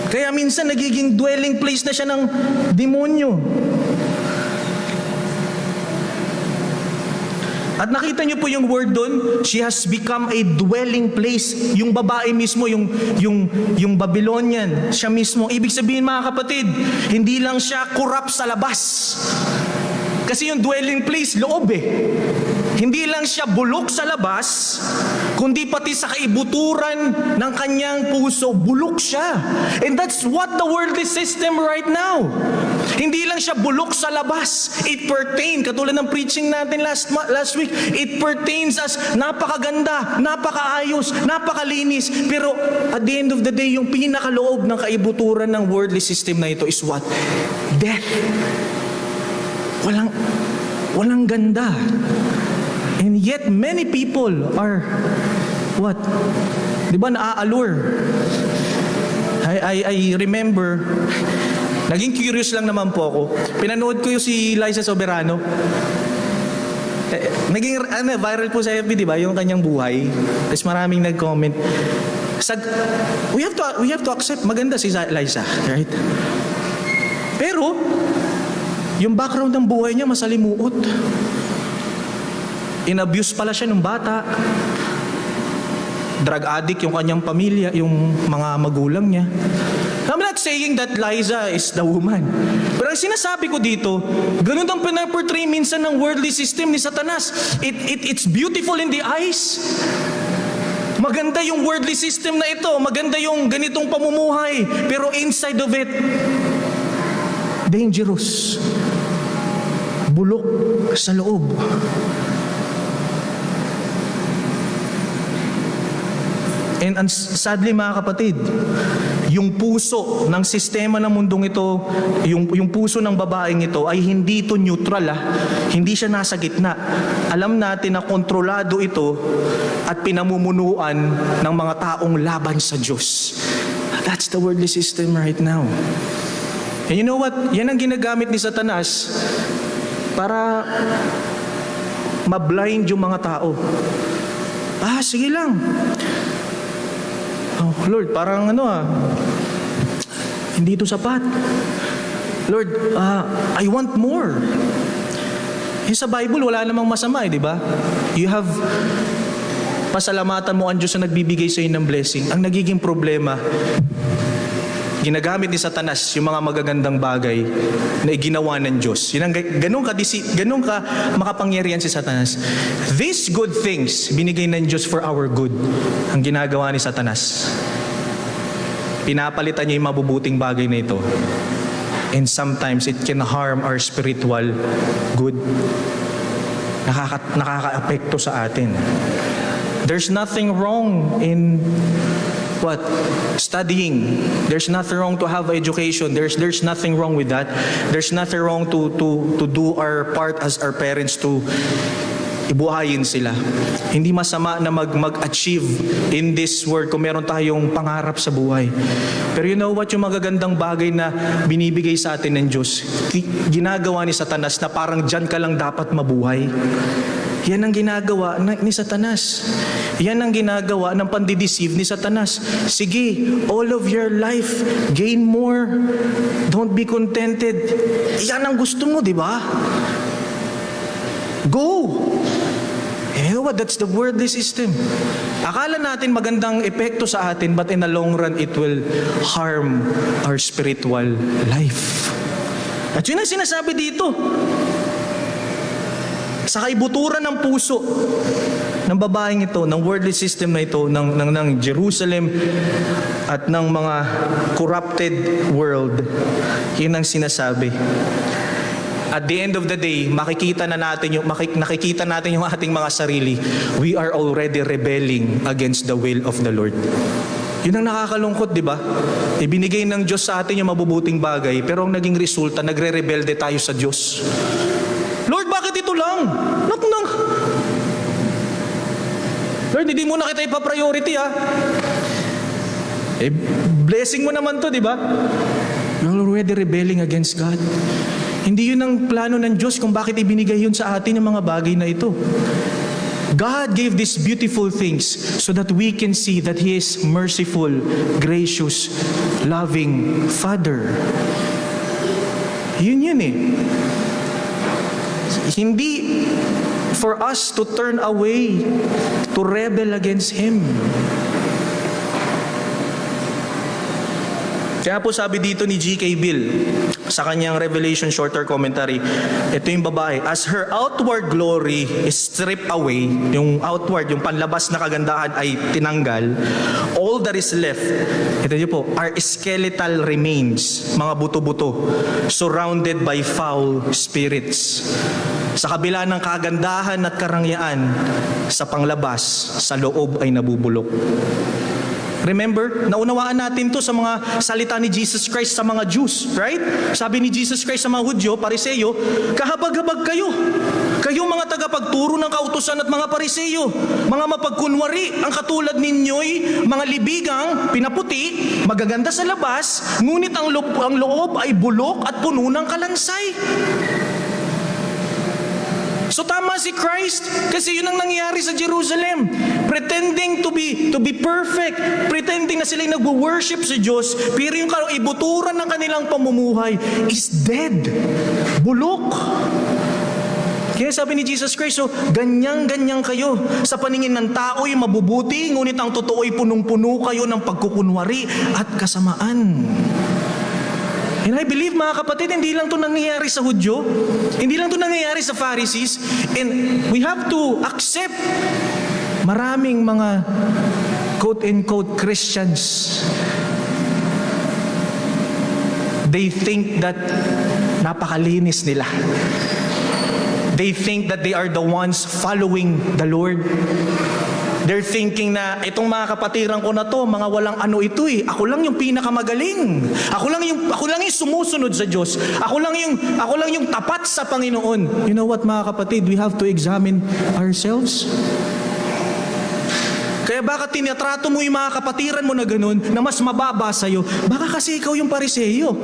Kaya minsan nagiging dwelling place na siya ng demonyo. At nakita niyo po yung word doon, she has become a dwelling place. Yung babae mismo, yung Babylonian, siya mismo. Ibig sabihin mga kapatid, hindi lang siya corrupt sa labas. Kasi yung dwelling place, loob eh. Hindi lang siya bulok sa labas, kundi pati sa kaibuturan ng kanyang puso, bulok siya. And that's what the worldly system right now. Hindi lang siya bulok sa labas. It pertains, katulad ng preaching natin last week, it pertains as napakaganda, napakaayos, napakalinis. Pero at the end of the day, yung pinakaloob ng kaibuturan ng worldly system na ito is what? Death. Walang ganda. And yet, many people are, what? Di ba naa-allure? I remember, naging curious lang naman po ako. Pinanood ko yung si Liza Soberano. Naging viral po sa FB, di ba? Yung kanyang buhay. Tapos maraming nag-comment. We have to accept, maganda si Liza, right? Pero, yung background ng buhay niya masalimuot. In-abuse pala siya nung bata. Drug addict yung kanyang pamilya, yung mga magulang niya. I'm not saying that Liza is the woman. Pero ang sinasabi ko dito, ganun ang pinaportray minsan ng worldly system ni Satanas. It's beautiful in the eyes. Maganda yung worldly system na ito. Maganda yung ganitong pamumuhay. Pero inside of it, dangerous. Bulok sa loob. And sadly mga kapatid, yung puso ng sistema ng mundong ito, yung puso ng babaeng ito ay hindi ito neutral. Hindi siya nasa gitna. Alam natin na kontrolado ito at pinamumunuan ng mga taong laban sa Diyos. That's the worldly system right now. And you know what? Yan ang ginagamit ni Satanas para mablind yung mga tao. Sige lang. Oh, Lord, parang hindi ito sapat. Lord, I want more. Sa Bible, wala namang masama di ba? You have, pasalamatan mo ang Diyos na nagbibigay sa iyo ng blessing. Ang nagiging problema, ginagamit ni Satanas yung mga magagandang bagay na iginawa ng Diyos. Ganun ka makapangyarihan si Satanas. These good things, binigay ng Diyos for our good. Ang ginagawa ni Satanas, pinapalitan niya yung mabubuting bagay na ito. And sometimes it can harm our spiritual good. Nakaka-apekto sa atin. There's nothing wrong in studying. There's nothing wrong to have education. There's nothing wrong with that. There's nothing wrong to do our part as our parents to ibuhayin sila. Hindi masama na mag-achieve in this world kung meron tayong pangarap sa buhay. Pero you know what? Yung magagandang bagay na binibigay sa atin ng Diyos, ginagawa ni Satanas na parang dyan ka lang dapat mabuhay. Yan ang ginagawa ni Satanas. Yan ang ginagawa ng pandideceive ni Satanas. Sige, all of your life, gain more. Don't be contented. Yan ang gusto mo, di ba? Go! You know what? That's the worldly system. Akala natin magandang epekto sa atin, but in the long run, it will harm our spiritual life. At yun ang sinasabi dito. Sa kaibuturan ng puso ng babaeng ito, ng worldly system na ito, ng Jerusalem at ng mga corrupted world, yun ang sinasabi. At the end of the day, nakikita natin yung ating mga sarili. We are already rebelling against the will of the Lord. Yun ang nakakalungkot, di ba? Ibinigay ng Diyos sa atin yung mabubuting bagay, pero ang naging resulta, nagre-rebelde tayo sa Diyos. Lord, bakit ito lang? Lord, hindi mo na kita ipa-priority blessing mo naman to, di ba? You're already rebelling against God. Hindi yun ang plano ng Diyos kung bakit ibinigay yun sa atin yung mga bagay na ito. God gave these beautiful things so that we can see that He is merciful, gracious, loving Father. Yun eh. Hindi for us to turn away, to rebel against Him. Kaya po sabi dito ni G.K. Bill sa kanyang Revelation Shorter Commentary, ito yung babae, as her outward glory is stripped away, yung outward, yung panlabas na kagandahan ay tinanggal, all that is left, ito yun po, are skeletal remains, mga buto-buto, surrounded by foul spirits. Sa kabila ng kagandahan at karangyaan, sa panglabas, sa loob ay nabubulok. Remember, naunawaan natin to sa mga salita ni Jesus Christ sa mga Jews, right? Sabi ni Jesus Christ sa mga Hudyo, Pariseyo, kahabag-habag kayo. Kayo mga tagapagturo ng kautusan at mga Pariseyo, mga mapagkunwari, ang katulad ninyo'y mga libigang, pinaputi, magaganda sa labas, ngunit ang loob ay bulok at puno ng kalansay. So tama si Christ kasi yun ang nangyayari sa Jerusalem. Pretending to be perfect, pretending na sila'y nagwo-worship sa Diyos, pero yung ibuturan ng kanilang pamumuhay is dead. Bulok. Kaya sabi ni Jesus Christ, so ganyan-ganyan kayo. Sa paningin ng tao'y mabubuti, ngunit ang totoo'y punong-puno kayo ng pagkukunwari at kasamaan. And I believe, mga kapatid, hindi lang ito nangyayari sa Hudyo, hindi lang ito nangyayari sa Pharisees, and we have to accept maraming mga quote-unquote Christians. They think that napakalinis nila. They think that they are the ones following the Lord. They're thinking na itong mga kapatiran ko na to, mga walang ano ito eh. Ako lang yung pinakamagaling. Ako lang yung sumusunod sa Diyos. Ako lang yung tapat sa Panginoon. You know what, mga kapatid, we have to examine ourselves. Kaya baka tinatrato mo yung mga kapatiran mo na ganun, na mas mababa sa'yo, baka kasi ikaw yung Pariseyo.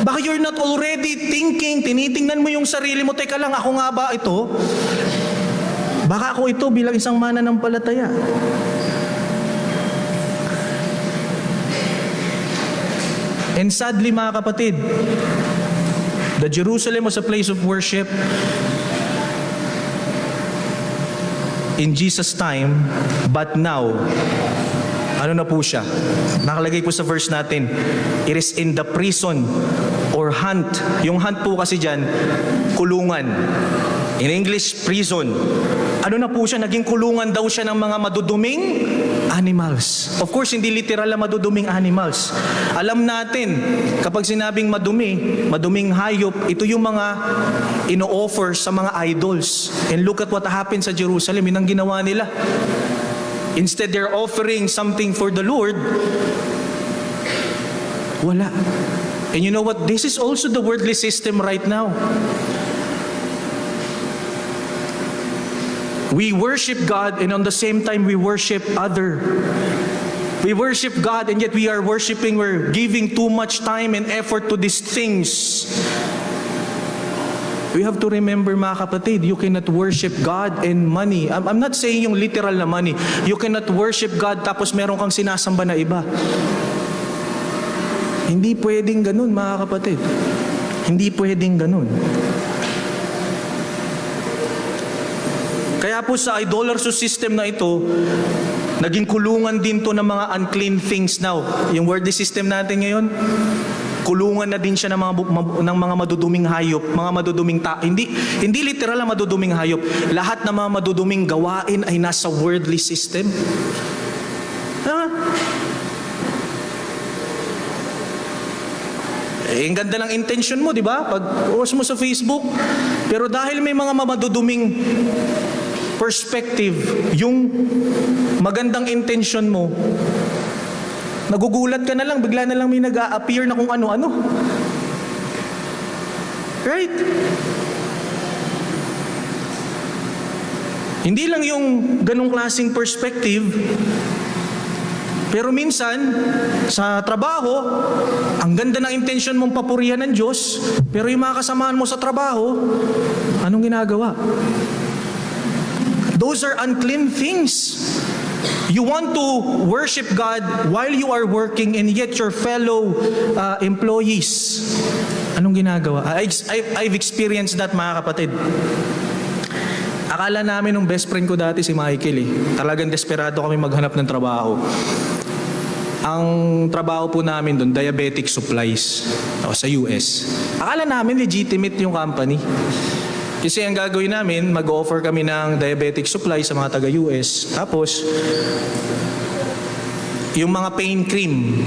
Baka you're not already thinking, tinitingnan mo yung sarili mo, teka lang, ako nga ba ito? Baka ako ito bilang isang mananampalataya. And sadly, mga kapatid, the Jerusalem was a place of worship in Jesus' time, but now, ano na po siya? Nakalagay po sa verse natin, it is in the prison or hunt. Yung hunt po kasi dyan, kulungan. In English, prison. Ano na po siya? Naging kulungan daw siya ng mga maduduming animals. Of course, hindi literal na maduduming animals. Alam natin, kapag sinabing maduming hayop, ito yung mga ino-offer sa mga idols. And look at what happened sa Jerusalem. Yun ang ginawa nila. Instead, they're offering something for the Lord. Wala. And you know what? This is also the worldly system right now. We worship God and on the same time we worship other. We worship God and yet we're giving too much time and effort to these things. We have to remember, mga kapatid, you cannot worship God and money. I'm not saying yung literal na money. You cannot worship God tapos meron kang sinasamba na iba. Hindi pwedeng ganun, mga kapatid. Hindi pwedeng ganun. Kaya po sa idolatry system na ito, naging kulungan din to ng mga unclean things now. Yung worldly system natin ngayon, kulungan na din siya ng mga maduduming hayop, mga maduduming hindi literal na maduduming hayop. Lahat ng mga maduduming gawain ay nasa worldly system. Ang ganda ng intention mo, di ba? Pag-post mo sa Facebook, pero dahil may mga maduduming perspective, yung magandang intention mo, nagugulat ka na lang, bigla na lang may nag-a-appear na kung ano-ano. Right? Hindi lang yung ganong klaseng perspective, pero minsan, sa trabaho, ang ganda ng intention mong papurihan ng Diyos, pero yung mga kasamahan mo sa trabaho, anong ginagawa? Those are unclean things. You want to worship God while you are working and yet your fellow employees, anong ginagawa? I've experienced that, mga kapatid. Akala namin nung best friend ko dati si Michael Talagang desperado kami maghanap ng trabaho. Ang trabaho po namin doon, diabetic supplies sa US. Akala namin legitimate yung company. Kasi ang gagawin namin, mag-offer kami ng diabetic supplies sa mga taga-US. Tapos, yung mga pain cream,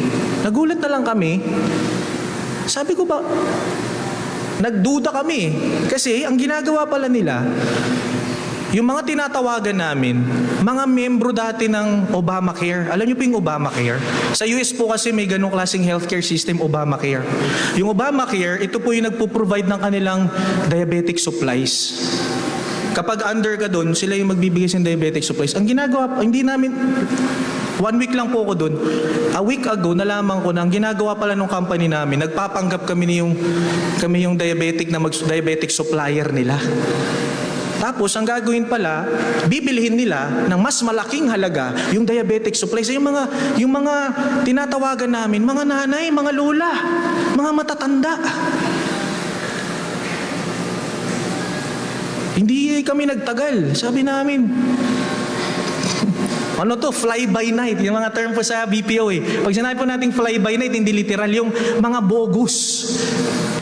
nagulat na lang kami. Sabi ko ba, nagduda kami. Kasi ang ginagawa pala nila, yung mga tinatawagan namin, mga membro dati ng Obamacare. Alam niyo po yung Obamacare? Sa US po kasi may ganong klaseng healthcare system, Obamacare. Yung Obamacare, ito po yung nagpo-provide ng kanilang diabetic supplies. Kapag under ka doon, sila yung magbibigay ng diabetic supplies. Ang ginagawa, hindi namin, 1 week lang po ako doon. A week ago, nalaman ko na ang ginagawa pala ng company namin, nagpapanggap kami yung diabetic supplier nila. Tapos, ang gagawin pala, bibilhin nila ng mas malaking halaga yung diabetic supplies. Yung mga tinatawagan namin, mga nanay, mga lola, mga matatanda. Hindi kami nagtagal. Sabi namin, ano to? Fly by night. Yung mga term po sa BPO Pag sinabi po natin fly by night, hindi literal. Yung mga bogus.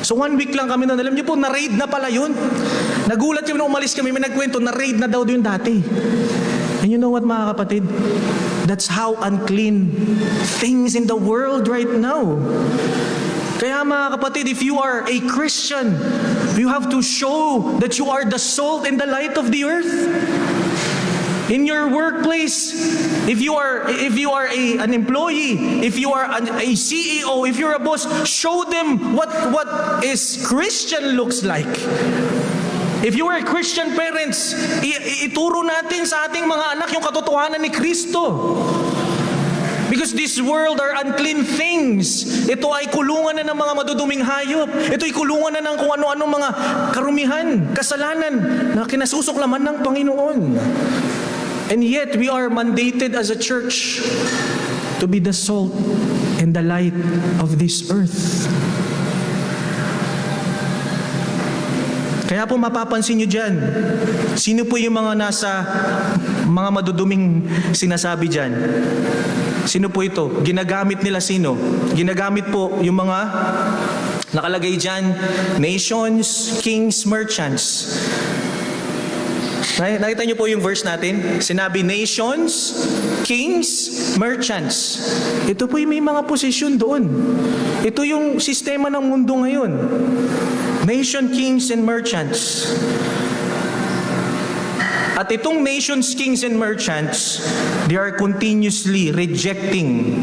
So 1 week lang kami noon. Alam niyo po, na-raid na pala yun. Nagulat yung umalis kami, may nagkwento, na-raid na daw yun dati. And you know what, mga kapatid? That's how unclean things in the world right now. Kaya mga kapatid, if you are a Christian, you have to show that you are the salt and the light of the earth. In your workplace, if you are an employee, if you are a CEO, if you're a boss, show them what is Christian looks like. If you are Christian parents, ituro natin sa ating mga anak yung katotohanan ni Kristo. Because this world are unclean things. Ito ay kulungan na ng mga maduduming hayop. Ito ay kulungan na ng kung ano-ano mga karumihan, kasalanan na kinasusuklaman ng Panginoon. And yet, we are mandated as a church to be the salt and the light of this earth. Kaya po mapapansin nyo dyan, sino po yung mga nasa mga maduduming sinasabi dyan? Sino po ito? Ginagamit nila sino? Ginagamit po yung mga nakalagay dyan, nations, kings, merchants. Nakita niyo po yung verse natin? Sinabi nations, kings, merchants. Ito po yung may mga posisyon doon. Ito yung sistema ng mundo ngayon. Nation, kings, and merchants. At itong nations, kings, and merchants, they are continuously rejecting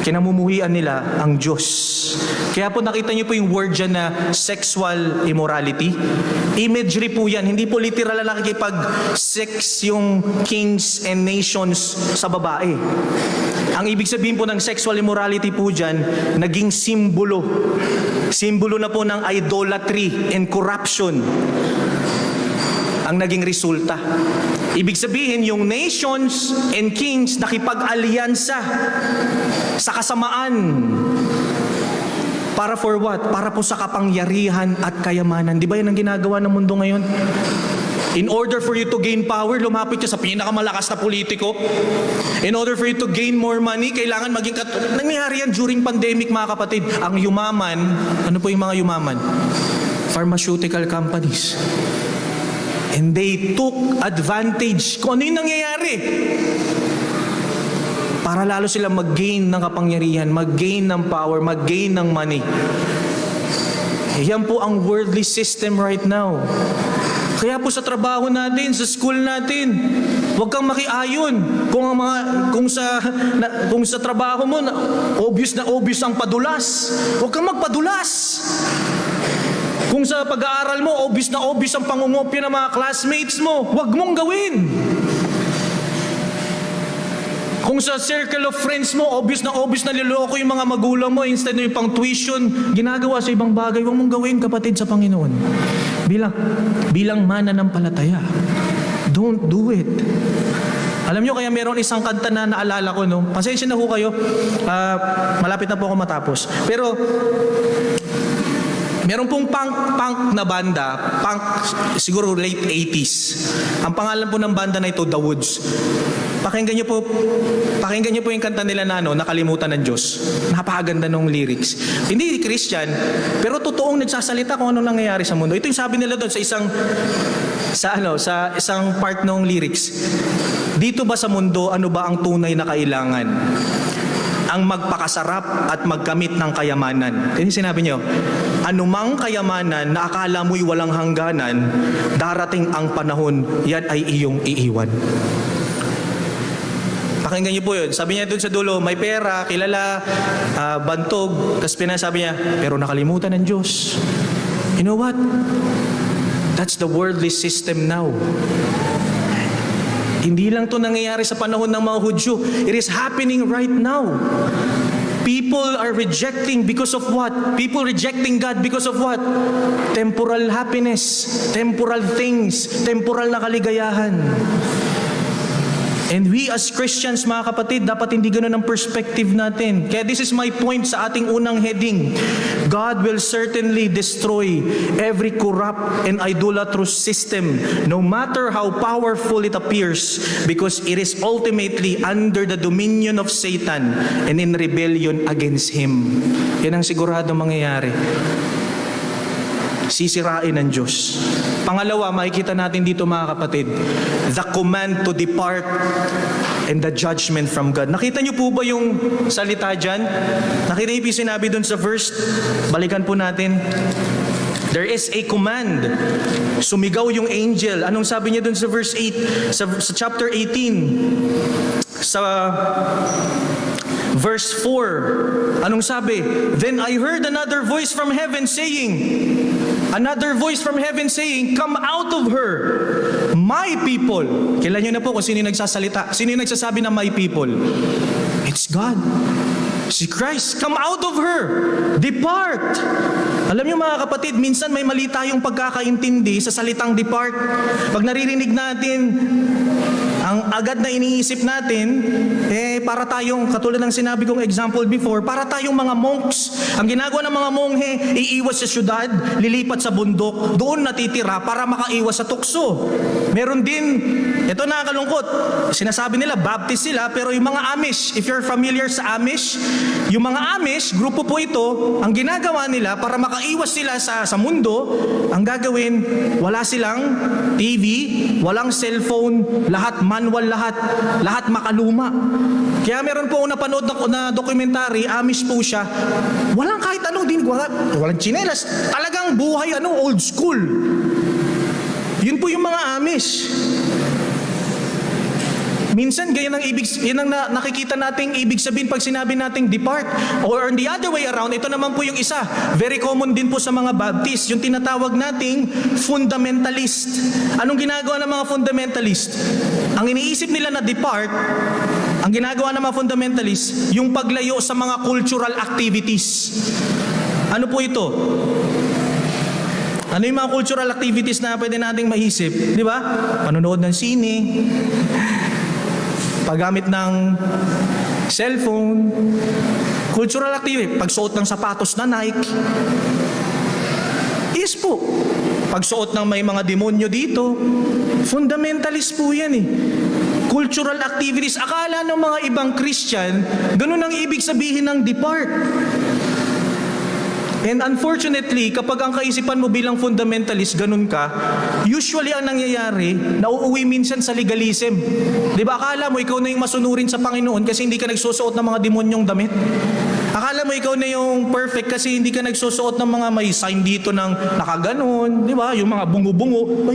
kinamumuhian nila ang Diyos. Kaya po nakita niyo po yung word dyan na sexual immorality. Imagery po yan. Hindi po literal na nakikipag-sex yung kings and nations sa babae. Ang ibig sabihin po ng sexual immorality po dyan, naging simbolo. Simbolo na po ng idolatry and corruption ang naging resulta. Ibig sabihin, yung nations and kings nakipag-alyansa sa kasamaan. Para for what? Para po sa kapangyarihan at kayamanan. Di ba yan ang ginagawa ng mundo ngayon? In order for you to gain power, lumapit ka sa pinakamalakas na politiko. In order for you to gain more money, kailangan maging nangyayari yan during pandemic, mga kapatid. Ang yumaman, ano po yung mga yumaman? Pharmaceutical companies. And they took advantage. Kung ano yung nangyayari? Para lalo sila mag-gain ng kapangyarihan, mag-gain ng power, mag-gain ng money. Yan po ang worldly system right now. Kaya po sa trabaho natin, sa school natin, huwag kang makiayon. Kung sa trabaho mo, obvious ang padulas. Huwag kang magpadulas. Kung sa pag-aaral mo, obvious ang pangungopya ng mga classmates mo, huwag mong gawin. Kung sa circle of friends mo, obvious na niloloko yung mga magulang mo, instead na yung pang tuition, ginagawa sa ibang bagay, huwag mong gawin, kapatid, sa Panginoon. Bilang mananampalataya. Don't do it. Alam nyo, kaya meron isang kanta na naalala ko, no? Pasensya na ho kayo. Malapit na po ako matapos. Pero, meron pong punk na banda, punk siguro late 80s. Ang pangalan po ng banda na ito, The Woods. Pakinggan niyo po yung kanta nila na Nakalimutan ng Diyos. Napakaganda ng lyrics. Hindi Christian, pero totoong nagsasalita kung anong nangyayari sa mundo. Ito yung sabi nila doon sa isang part ng lyrics. Dito ba sa mundo, ano ba ang tunay na kailangan? Ang magpakasarap at magkamit ng kayamanan. Yan yung sinabi niyo. Anumang kayamanan na akala mo'y walang hangganan, darating ang panahon, yan ay iyong iiwan. Pakinggan niyo po yun. Sabi niya doon sa dulo, may pera, kilala, bantog, tapos pinasabi niya, pero nakalimutan ng Diyos. You know what? That's the worldly system now. Hindi lang to nangyayari sa panahon ng mga Hudyo. It is happening right now. People are rejecting because of what? People rejecting God because of what? Temporal happiness, temporal things, temporal na kaligayahan. And we as Christians, mga kapatid, dapat hindi ganun ang perspective natin. Kaya this is my point sa ating unang heading. God will certainly destroy every corrupt and idolatrous system, no matter how powerful it appears, because it is ultimately under the dominion of Satan and in rebellion against Him. Yan ang sigurado mangyayari. Sisirain ng Diyos. Pangalawa, makikita natin dito mga kapatid, the command to depart and the judgment from God. Nakita niyo po ba yung salita dyan? Nakita niyo po yung sinabi dun sa verse? Balikan po natin. There is a command. Sumigaw yung angel. Anong sabi niya dun sa verse 8? Sa chapter 18. Sa verse 4. Anong sabi? Then I heard another voice from heaven saying, come out of her, my people. Kilala niyo na po kung sino yung nagsasalita. Sino yung nagsasabi na my people? It's God. Si Christ. Come out of her. Depart. Alam niyo mga kapatid, minsan may mali tayong pagkakaintindi sa salitang depart. Pag naririnig natin, ang agad na iniisip natin, para tayong, katulad ng sinabi kong example before, para tayong mga monks. Ang ginagawa ng mga monghe, iiwas sa syudad, lilipat sa bundok, doon natitira para makaiwas sa tukso. Meron din, ito nakakalungkot, sinasabi nila, Baptist sila, pero yung mga Amish, if you're familiar sa Amish, yung mga Amish, grupo po ito, ang ginagawa nila para makaiwas sila sa mundo, ang gagawin, wala silang TV, walang cellphone, lahat manual, lahat makaluma. Kaya meron po napanood na documentary, Amish po siya, walang kahit anong walang tsinelas, talagang buhay old school. Yun po yung mga Amish. Minsan, yan ang nakikita nating ibig sabihin pag sinabi nating depart. Or on the other way around, ito naman po yung isa. Very common din po sa mga Baptist, yung tinatawag nating fundamentalist. Anong ginagawa ng mga fundamentalist? Ang iniisip nila na depart, ang ginagawa ng mga fundamentalist, yung paglayo sa mga cultural activities. Ano po ito? Ano yung mga cultural activities na pwede nating maisip? Di ba? Panonood ng sine, paggamit ng cellphone, cultural activity, pagsuot ng sapatos na Nike. Yes po. Pagsuot ng may mga demonyo dito, fundamentalist po yan Cultural activities. Akala ng mga ibang Christian, ganun ang ibig sabihin ng depart. And unfortunately, kapag ang kaisipan mo bilang fundamentalist, ganun ka, usually ang nangyayari, nauuwi minsan sa legalism. Di ba, akala mo ikaw na yung masunurin sa Panginoon kasi hindi ka nagsusuot ng mga demonyong damit? Akala mo ikaw na yung perfect kasi hindi ka nagsusuot ng mga may sign dito ng nakaganon, di ba? Yung mga bungo-bungo.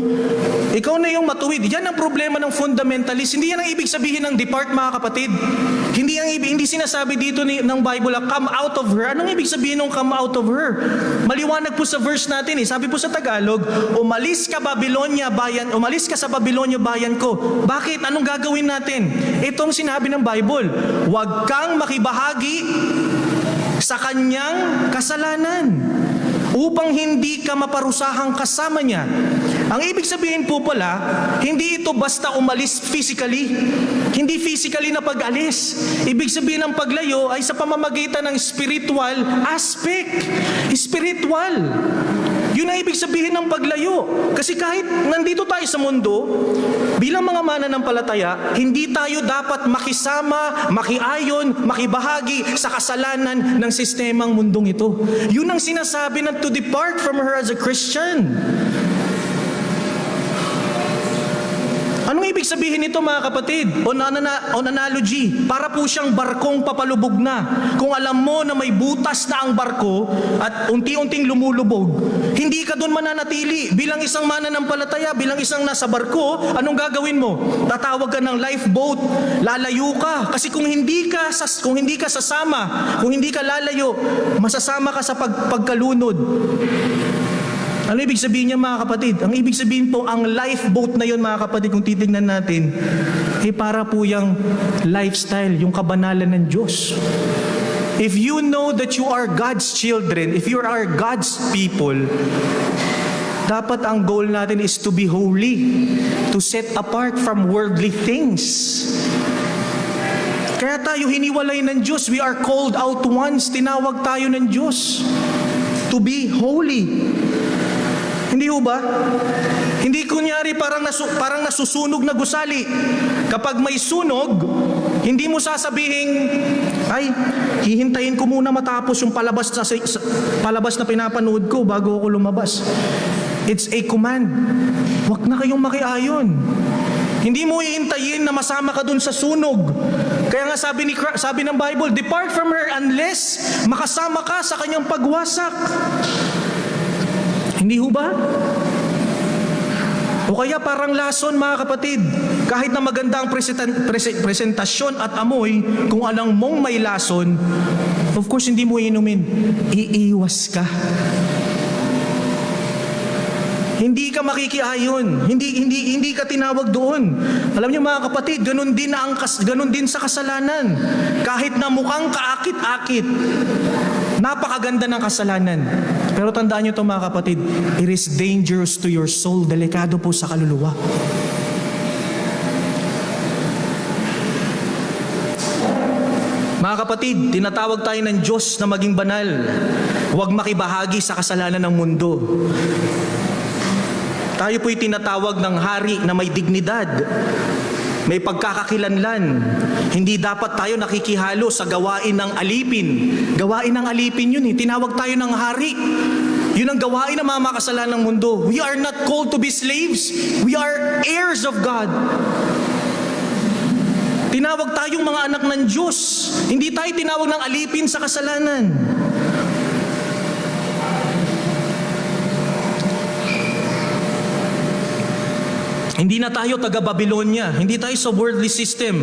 Ikaw na yung matuwid. Yan ang problema ng fundamentalist. Hindi yan ang ibig sabihin ng depart, mga kapatid. Hindi sinasabi dito ng Bible, come out of her. Anong ibig sabihin ng come out of her? Maliwanag po sa verse natin Sabi po sa Tagalog, umalis ka sa Babylonia bayan ko. Bakit? Anong gagawin natin? Itong sinabi ng Bible, huwag kang makibahagi sa kanyang kasalanan upang hindi ka maparusahang kasama niya Ang ibig sabihin po pala, hindi ito basta umalis physically. Hindi physically na pag-alis. Ibig sabihin ng paglayo ay sa pamamagitan ng spiritual aspect. Spiritual. Yun ang ibig sabihin ng paglayo. Kasi kahit nandito tayo sa mundo, bilang mga mananampalataya, hindi tayo dapat makisama, makiayon, makibahagi sa kasalanan ng sistemang mundong ito. Yun ang sinasabi na to depart from her as a Christian. Anong ibig sabihin nito mga kapatid? On analogy, para po siyang barkong papalubog na. Kung alam mo na may butas na ang barko at unti-unting lumulubog, hindi ka doon mananatili. Bilang isang mananampalataya, bilang isang nasa barko, anong gagawin mo? Tatawag ka ng lifeboat, lalayo ka. Kasi kung hindi ka sasama, kung hindi ka lalayo, masasama ka sa pagkalunod. Ano ibig sabihin niya mga kapatid? Ang ibig sabihin po, ang lifeboat na yun mga kapatid, kung titignan natin, ay para po yung lifestyle, yung kabanalan ng Diyos. If you know that you are God's children, if you are God's people, dapat ang goal natin is to be holy, to set apart from worldly things. Kaya tayo hiniwalay ng Diyos. We are called out once. Tinawag tayo ng Diyos to be holy. Hindi ho ba? Hindi kunyari parang nasusunog na gusali. Kapag may sunog, hindi mo sasabihing, ay, hihintayin ko muna matapos yung palabas na pinapanood ko bago ako lumabas. It's a command. Huwag na kayong makiayon. Hindi mo iintayin na masama ka dun sa sunog. Kaya nga sabi ng Bible, depart from her unless makasama ka sa kanyang pagwasak. Hindi ho ba? O kaya parang lason mga kapatid, kahit na maganda ang presentasyon at amoy, kung alam mong may lason, of course hindi mo inumin, iiwas ka. Hindi ka makikiayon, hindi ka tinawag doon. Alam niyo mga kapatid, ganun din sa kasalanan. Kahit na mukhang kaakit-akit, napakaganda ng kasalanan. Pero tandaan niyo ito mga kapatid, it is dangerous to your soul, delikado po sa kaluluwa. Mga kapatid, tinatawag tayo ng Diyos na maging banal. Huwag makibahagi sa kasalanan ng mundo. Tayo po'y tinatawag ng hari na may dignidad, may pagkakakilanlan. Hindi dapat tayo nakikihalo sa gawain ng alipin. Gawain ng alipin yun eh. Tinawag tayo ng hari. Yun ang gawain ng mga makasalanan ng mundo. We are not called to be slaves. We are heirs of God. Tinawag tayong mga anak ng Diyos. Hindi tayo tinawag ng alipin sa kasalanan. Hindi na tayo taga-Babylonia, hindi tayo sa worldly system,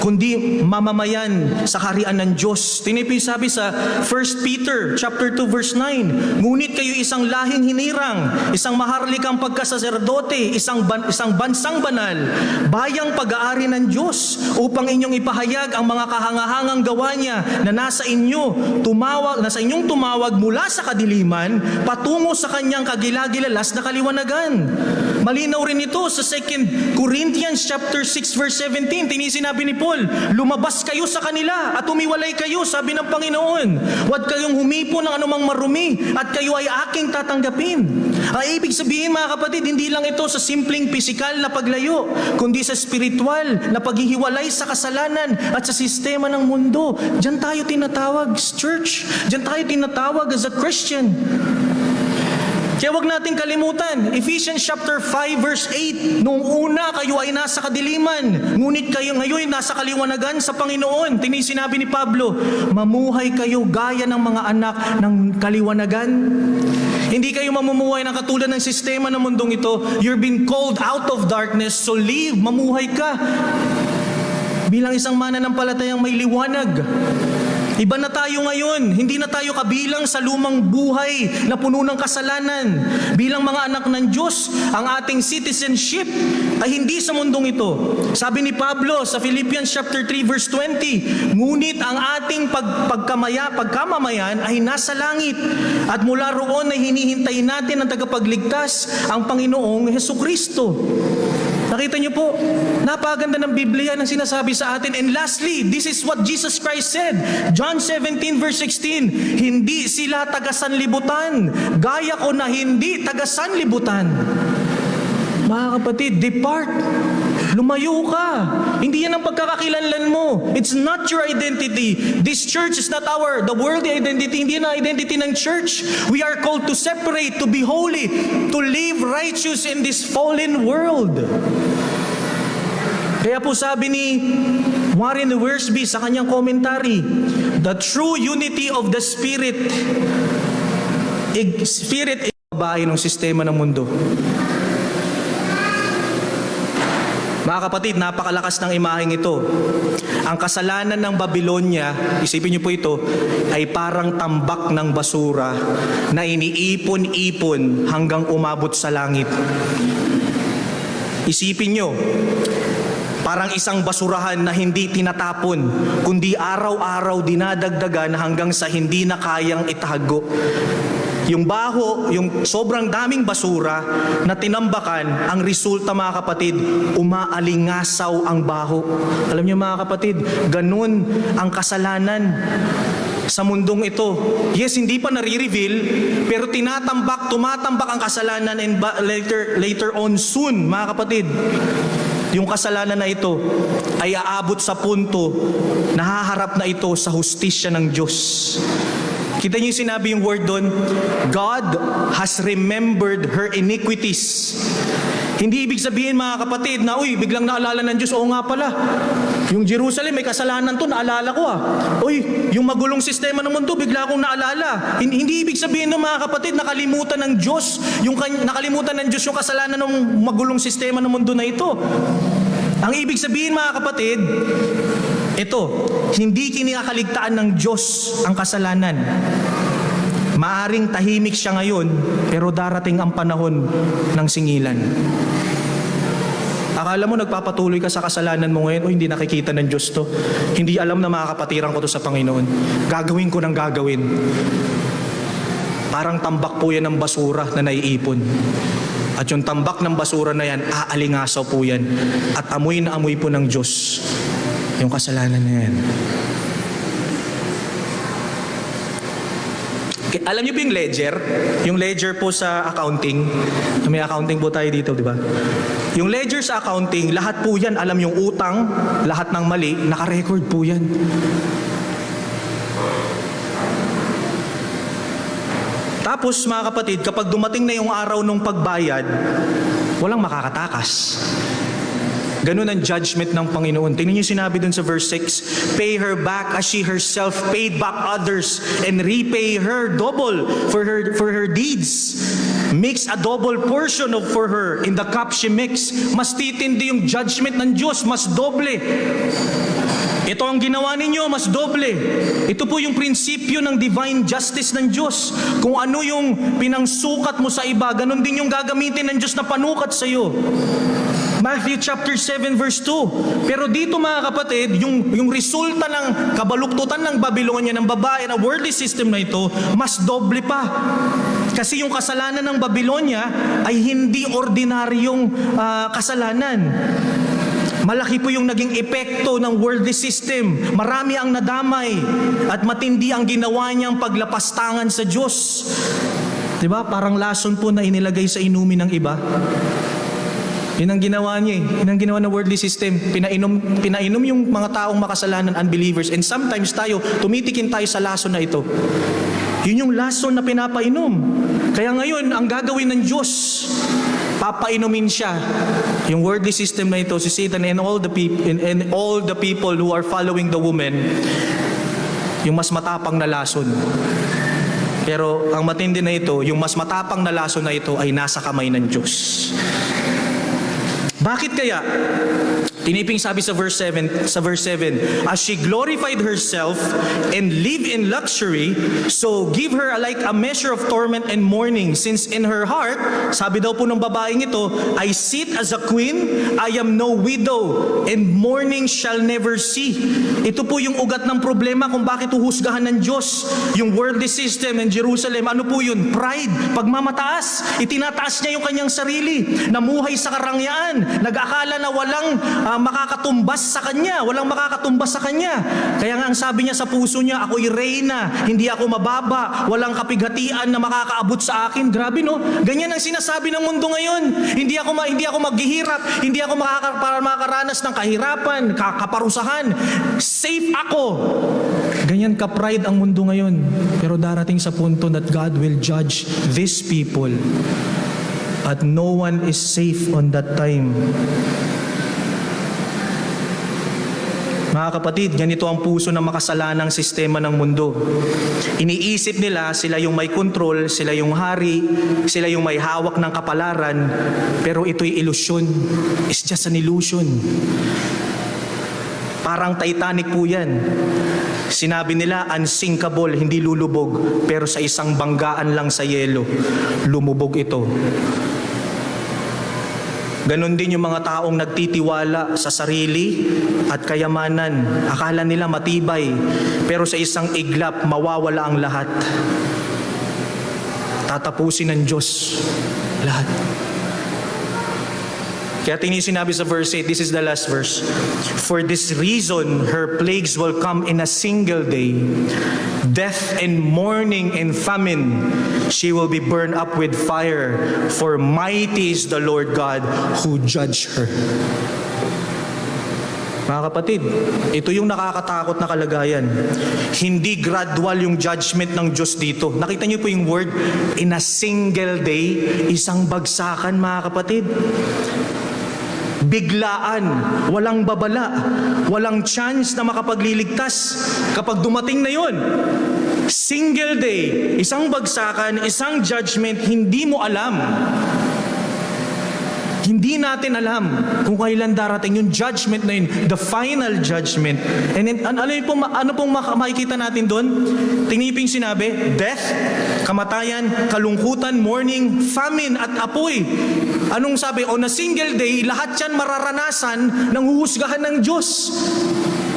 kundi mamamayan sa kaharian ng Diyos. Sabi sa 1 Peter chapter 2 verse 9, ngunit kayo isang lahing hinirang, isang maharlikang pagkasaserdote, isang bansang banal, bayang pag-aari ng Diyos, upang inyong ipahayag ang mga kahangahangang gawa niya na nasa inyong tumawag mula sa kadiliman patungo sa kanyang kagilagilalas na kaliwanagan. Malinaw rin ito sa 2 Corinthians chapter 6 verse 17. Sinabi ni Paul, lumabas kayo sa kanila at humiwalay kayo, sabi ng Panginoon. Huwag kayong humipo ng anumang marumi at kayo ay aking tatanggapin. Ang ibig sabihin mga kapatid, hindi lang ito sa simpleng pisikal na paglayo, kundi sa spiritual na paghihiwalay sa kasalanan at sa sistema ng mundo. Diyan tayo tinatawag, church. Diyan tayo tinatawag as a Christian. Kaya wag nating kalimutan, Ephesians chapter 5 verse 8, noong una kayo ay nasa kadiliman, ngunit kayo ngayon nasa kaliwanagan sa Panginoon. Sinabi ni Pablo, mamuhay kayo gaya ng mga anak ng kaliwanagan. Hindi kayo mamumuhay ng katulad ng sistema ng mundong ito. You're being called out of darkness, so live, mamuhay ka bilang isang mananampalatayang may liwanag. Iba na tayo ngayon. Hindi na tayo kabilang sa lumang buhay na puno ng kasalanan. Bilang mga anak ng Diyos, ang ating citizenship ay hindi sa mundong ito. Sabi ni Pablo sa Philippians chapter 3 verse 20, ngunit ang ating pagkamamayan ay nasa langit, at mula roon ay hinihintay natin ang tagapagligtas, ang Panginoong Hesukristo. Nakita niyo po, napakaganda ng Biblia ng sinasabi sa atin. And lastly, this is what Jesus Christ said. John 17 verse 16, hindi sila taga-sanlibutan, gaya ko na hindi taga-sanlibutan. Mga kapatid, depart. Lumayo ka. Hindi yan ang pagkakakilanlan mo. It's not your identity. This church is not the worldly identity. Hindi yan ang identity ng church. We are called to separate, to be holy, to live righteous in this fallen world. Kaya po sabi ni Warren Wiersbe sa kanyang commentary, the true unity of the Spirit ay babae ng sistema ng mundo. Mga kapatid, napakalakas ng imaheng ito. Ang kasalanan ng Babylonia, isipin niyo po ito, ay parang tambak ng basura na iniipon-ipon hanggang umabot sa langit. Isipin niyo, parang isang basurahan na hindi tinatapon, kundi araw-araw dinadagdagan hanggang sa hindi na kayang itago. Yung baho, yung sobrang daming basura na tinambakan, ang resulta mga kapatid, umaalingasaw ang baho. Alam niyo mga kapatid, ganun ang kasalanan sa mundong ito. Yes, hindi pa nare-reveal, pero tumatambak ang kasalanan, and later on soon, mga kapatid, yung kasalanan na ito ay aabot sa punto na haharap na ito sa hustisya ng Diyos. Kita niyo yung sinabi yung word doon, God has remembered her iniquities. Hindi ibig sabihin mga kapatid na, biglang naalala ng Diyos, oo nga pala, yung Jerusalem may kasalanan to, naalala ko yung magulong sistema ng mundo, bigla akong naalala. Hindi ibig sabihin ng mga kapatid, nakalimutan ng Diyos yung kasalanan ng magulong sistema ng mundo na ito. Ang ibig sabihin mga kapatid, ito, hindi kinakaligtaan ng Diyos ang kasalanan. Maaring tahimik siya ngayon, pero darating ang panahon ng singilan. Akala mo nagpapatuloy ka sa kasalanan mo ngayon, hindi nakikita ng Diyos to. Hindi alam na makakapatiran ko to sa Panginoon. Gagawin ko ng gagawin. Parang tambak po yan ng basura na naiipon. At yung tambak ng basura na yan, aalingasaw po yan. At amoy na amoy po ng Diyos yung kasalanan na yan. Alam niyo po yung ledger? Yung ledger po sa accounting. May accounting po tayo dito, di ba? Yung ledger sa accounting, lahat po yan, alam yung utang, lahat ng mali, naka-record po yan. Tapos mga kapatid, kapag dumating na yung araw ng pagbayad, walang makakatakas. Ganun ang judgment ng Panginoon. Tingnan niyo sinabi dun sa verse 6, pay her back as she herself paid back others, and repay her double for her deeds. Mix a double portion for her in the cup she mixed. Mas titindi yung judgment ng Diyos, mas doble. Ito ang ginawa ninyo, mas doble. Ito po yung prinsipyo ng divine justice ng Diyos. Kung ano yung pinangsukat mo sa iba, ganun din yung gagamitin ng Diyos na panukat sa iyo. Matthew chapter 7 verse 2. Pero dito mga kapatid, yung resulta ng kabaluktutan ng Babylonia ng babae na worldly system na ito, mas doble pa. Kasi yung kasalanan ng Babylonia ay hindi ordinaryong kasalanan. Malaki po yung naging epekto ng worldly system. Marami ang nadamay at matindi ang ginawa niyang paglapastangan sa Diyos. Diba? Parang lason po na inilagay sa inumin ng iba. Yun ang ginawa niya eh. Yun ang ginawa ng worldly system. Pinainom yung mga taong makasalanan, unbelievers. And sometimes tumitikin tayo sa lason na ito. Yun yung lason na pinapainom. Kaya ngayon, ang gagawin ng Diyos, papainumin siya. Yung worldly system na ito, si Satan and all the people who are following the woman, yung mas matapang na lason. Pero ang matindi na ito, yung mas matapang na lason na ito ay nasa kamay ng Diyos. Bakit kaya? Tiniping sabi sa verse 7, as she glorified herself and lived in luxury, so give her alike a measure of torment and mourning, since in her heart, sabi daw po ng babaeng ito, I sit as a queen, I am no widow, and mourning shall never see. Ito po yung ugat ng problema kung bakit uhusgahan ng Diyos yung worldly system in Jerusalem. Ano po yun? Pride, pagmamataas. Itinataas niya yung kanyang sarili, namuhay sa karangyaan, nag-akala na walang makakatumbas sa kanya, Kaya nga ang sabi niya sa puso niya, ako'y reyna, hindi ako mababa, walang kapighatian na makakaabot sa akin. Grabe no? Ganyan ang sinasabi ng mundo ngayon. Hindi ako maghihirap, hindi ako makakaranas ng kahirapan, kaparusahan. Safe ako. Ganyan ka-pride ang mundo ngayon. Pero darating sa punto that God will judge these people. At no one is safe on that time. Mga kapatid, ganito ang puso ng makasalanang sistema ng mundo. Iniisip nila sila yung may control, sila yung hari, sila yung may hawak ng kapalaran, pero ito'y ilusyon. It's just an illusion. Parang Titanic po yan. Sinabi nila, unsinkable, hindi lulubog, pero sa isang banggaan lang sa yelo, lumubog ito. Ganon din yung mga taong nagtitiwala sa sarili at kayamanan. Akala nila matibay, pero sa isang iglap, mawawala ang lahat. Tatapusin ng Diyos lahat. Kaya tingin sinabi sa verse 8, this is the last verse. For this reason, her plagues will come in a single day. Death and mourning and famine. She will be burned up with fire. For mighty is the Lord God who judged her. Mga kapatid, ito yung nakakatakot na kalagayan. Hindi gradual yung judgment ng Diyos dito. Nakita niyo po yung word, in a single day, isang bagsakan mga kapatid. Biglaan, walang babala, walang chance na makapagliligtas kapag dumating na yon. Single day, isang bagsakan, isang judgment, hindi mo alam. Hindi natin alam kung kailan darating yung judgment na yun, the final judgment. And then, ano pong makikita natin doon? Tiniping sinabi, death, kamatayan, kalungkutan, mourning, famine at apoy. Anong sabi? On a single day, lahat yan mararanasan ng huhusgahan ng Diyos.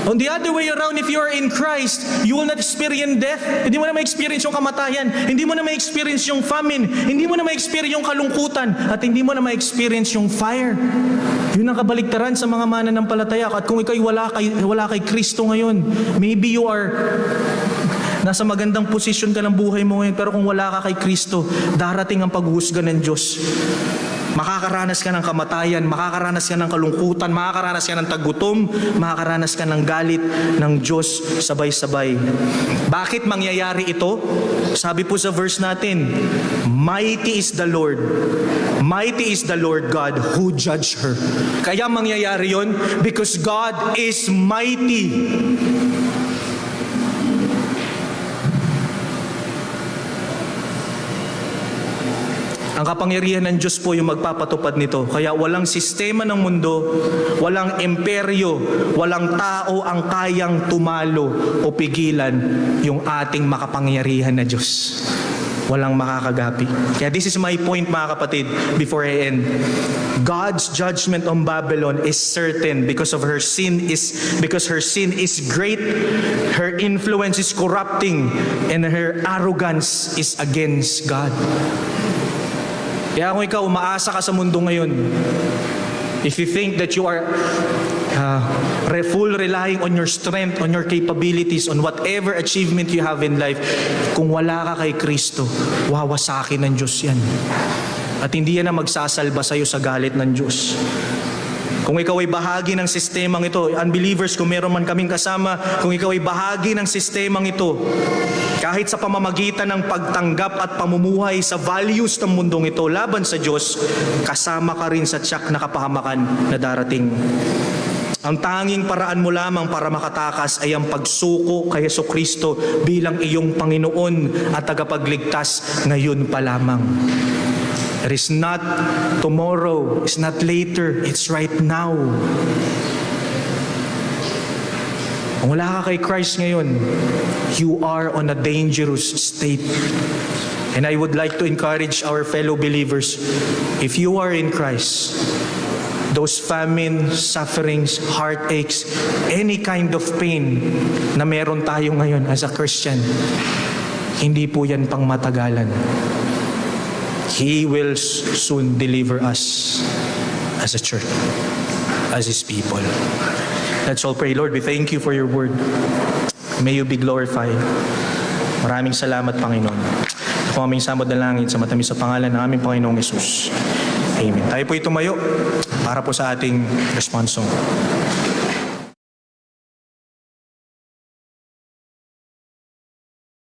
On the other way around, if you are in Christ, you will not experience death. Hindi mo na ma-experience yung kamatayan. Hindi mo na ma-experience yung famine. Hindi mo na ma-experience yung kalungkutan. At hindi mo na ma-experience yung fire. Yun ang kabaligtaran sa mga mananampalataya. At kung ikaw'y wala kay Kristo ngayon, maybe you are nasa magandang posisyon ka ng buhay mo ngayon, pero kung wala ka kay Kristo, darating ang paghuhusga ng Diyos. Makakaranas ka ng kamatayan, makakaranas ka ng kalungkutan, makakaranas ka ng tagutom, makakaranas ka ng galit ng Diyos sabay-sabay. Bakit mangyayari ito? Sabi po sa verse natin, mighty is the Lord. Mighty is the Lord God who judged her. Kaya mangyayari yon because God is mighty. Ang kapangyarihan ng Diyos po yung magpapatupad nito. Kaya walang sistema ng mundo, walang imperyo, walang tao ang kayang tumalo o pigilan yung ating makapangyarihan na Diyos. Walang makakagapi. Kaya this is my point mga kapatid before I end. God's judgment on Babylon is certain because her sin is great, her influence is corrupting, and her arrogance is against God. Kaya kung ikaw umaasa ka sa mundo ngayon, if you think that you are full relying on your strength, on your capabilities, on whatever achievement you have in life, kung wala ka kay Kristo, wawasakin ng Diyos yan. At hindi yan na magsasalba sa'yo sa galit ng Diyos. Kung ikaw ay bahagi ng sistemang ito, unbelievers, kung meron man kaming kasama, kung ikaw ay bahagi ng sistemang ito, kahit sa pamamagitan ng pagtanggap at pamumuhay sa values ng mundong ito laban sa Diyos, kasama ka rin sa tiyak na kapahamakan na darating. Ang tanging paraan mo lamang para makatakas ay ang pagsuko kay Jesucristo bilang iyong Panginoon at tagapagligtas ngayon pa lamang. It is not tomorrow, it's not later, it's right now. Kung wala ka kay Christ ngayon, you are on a dangerous state. And I would like to encourage our fellow believers, if you are in Christ, those famine, sufferings, heartaches, any kind of pain na meron tayo ngayon as a Christian, hindi po yan pang matagalan. He will soon deliver us as a church, as His people. Let's all pray. Lord, we thank you for your word. May you be glorified. Maraming salamat, Panginoon. Kung aming samod na langit sa matamis sa pangalan ng aming Panginoong Yesus. Amen. Tayo po tumayo para po sa ating response song.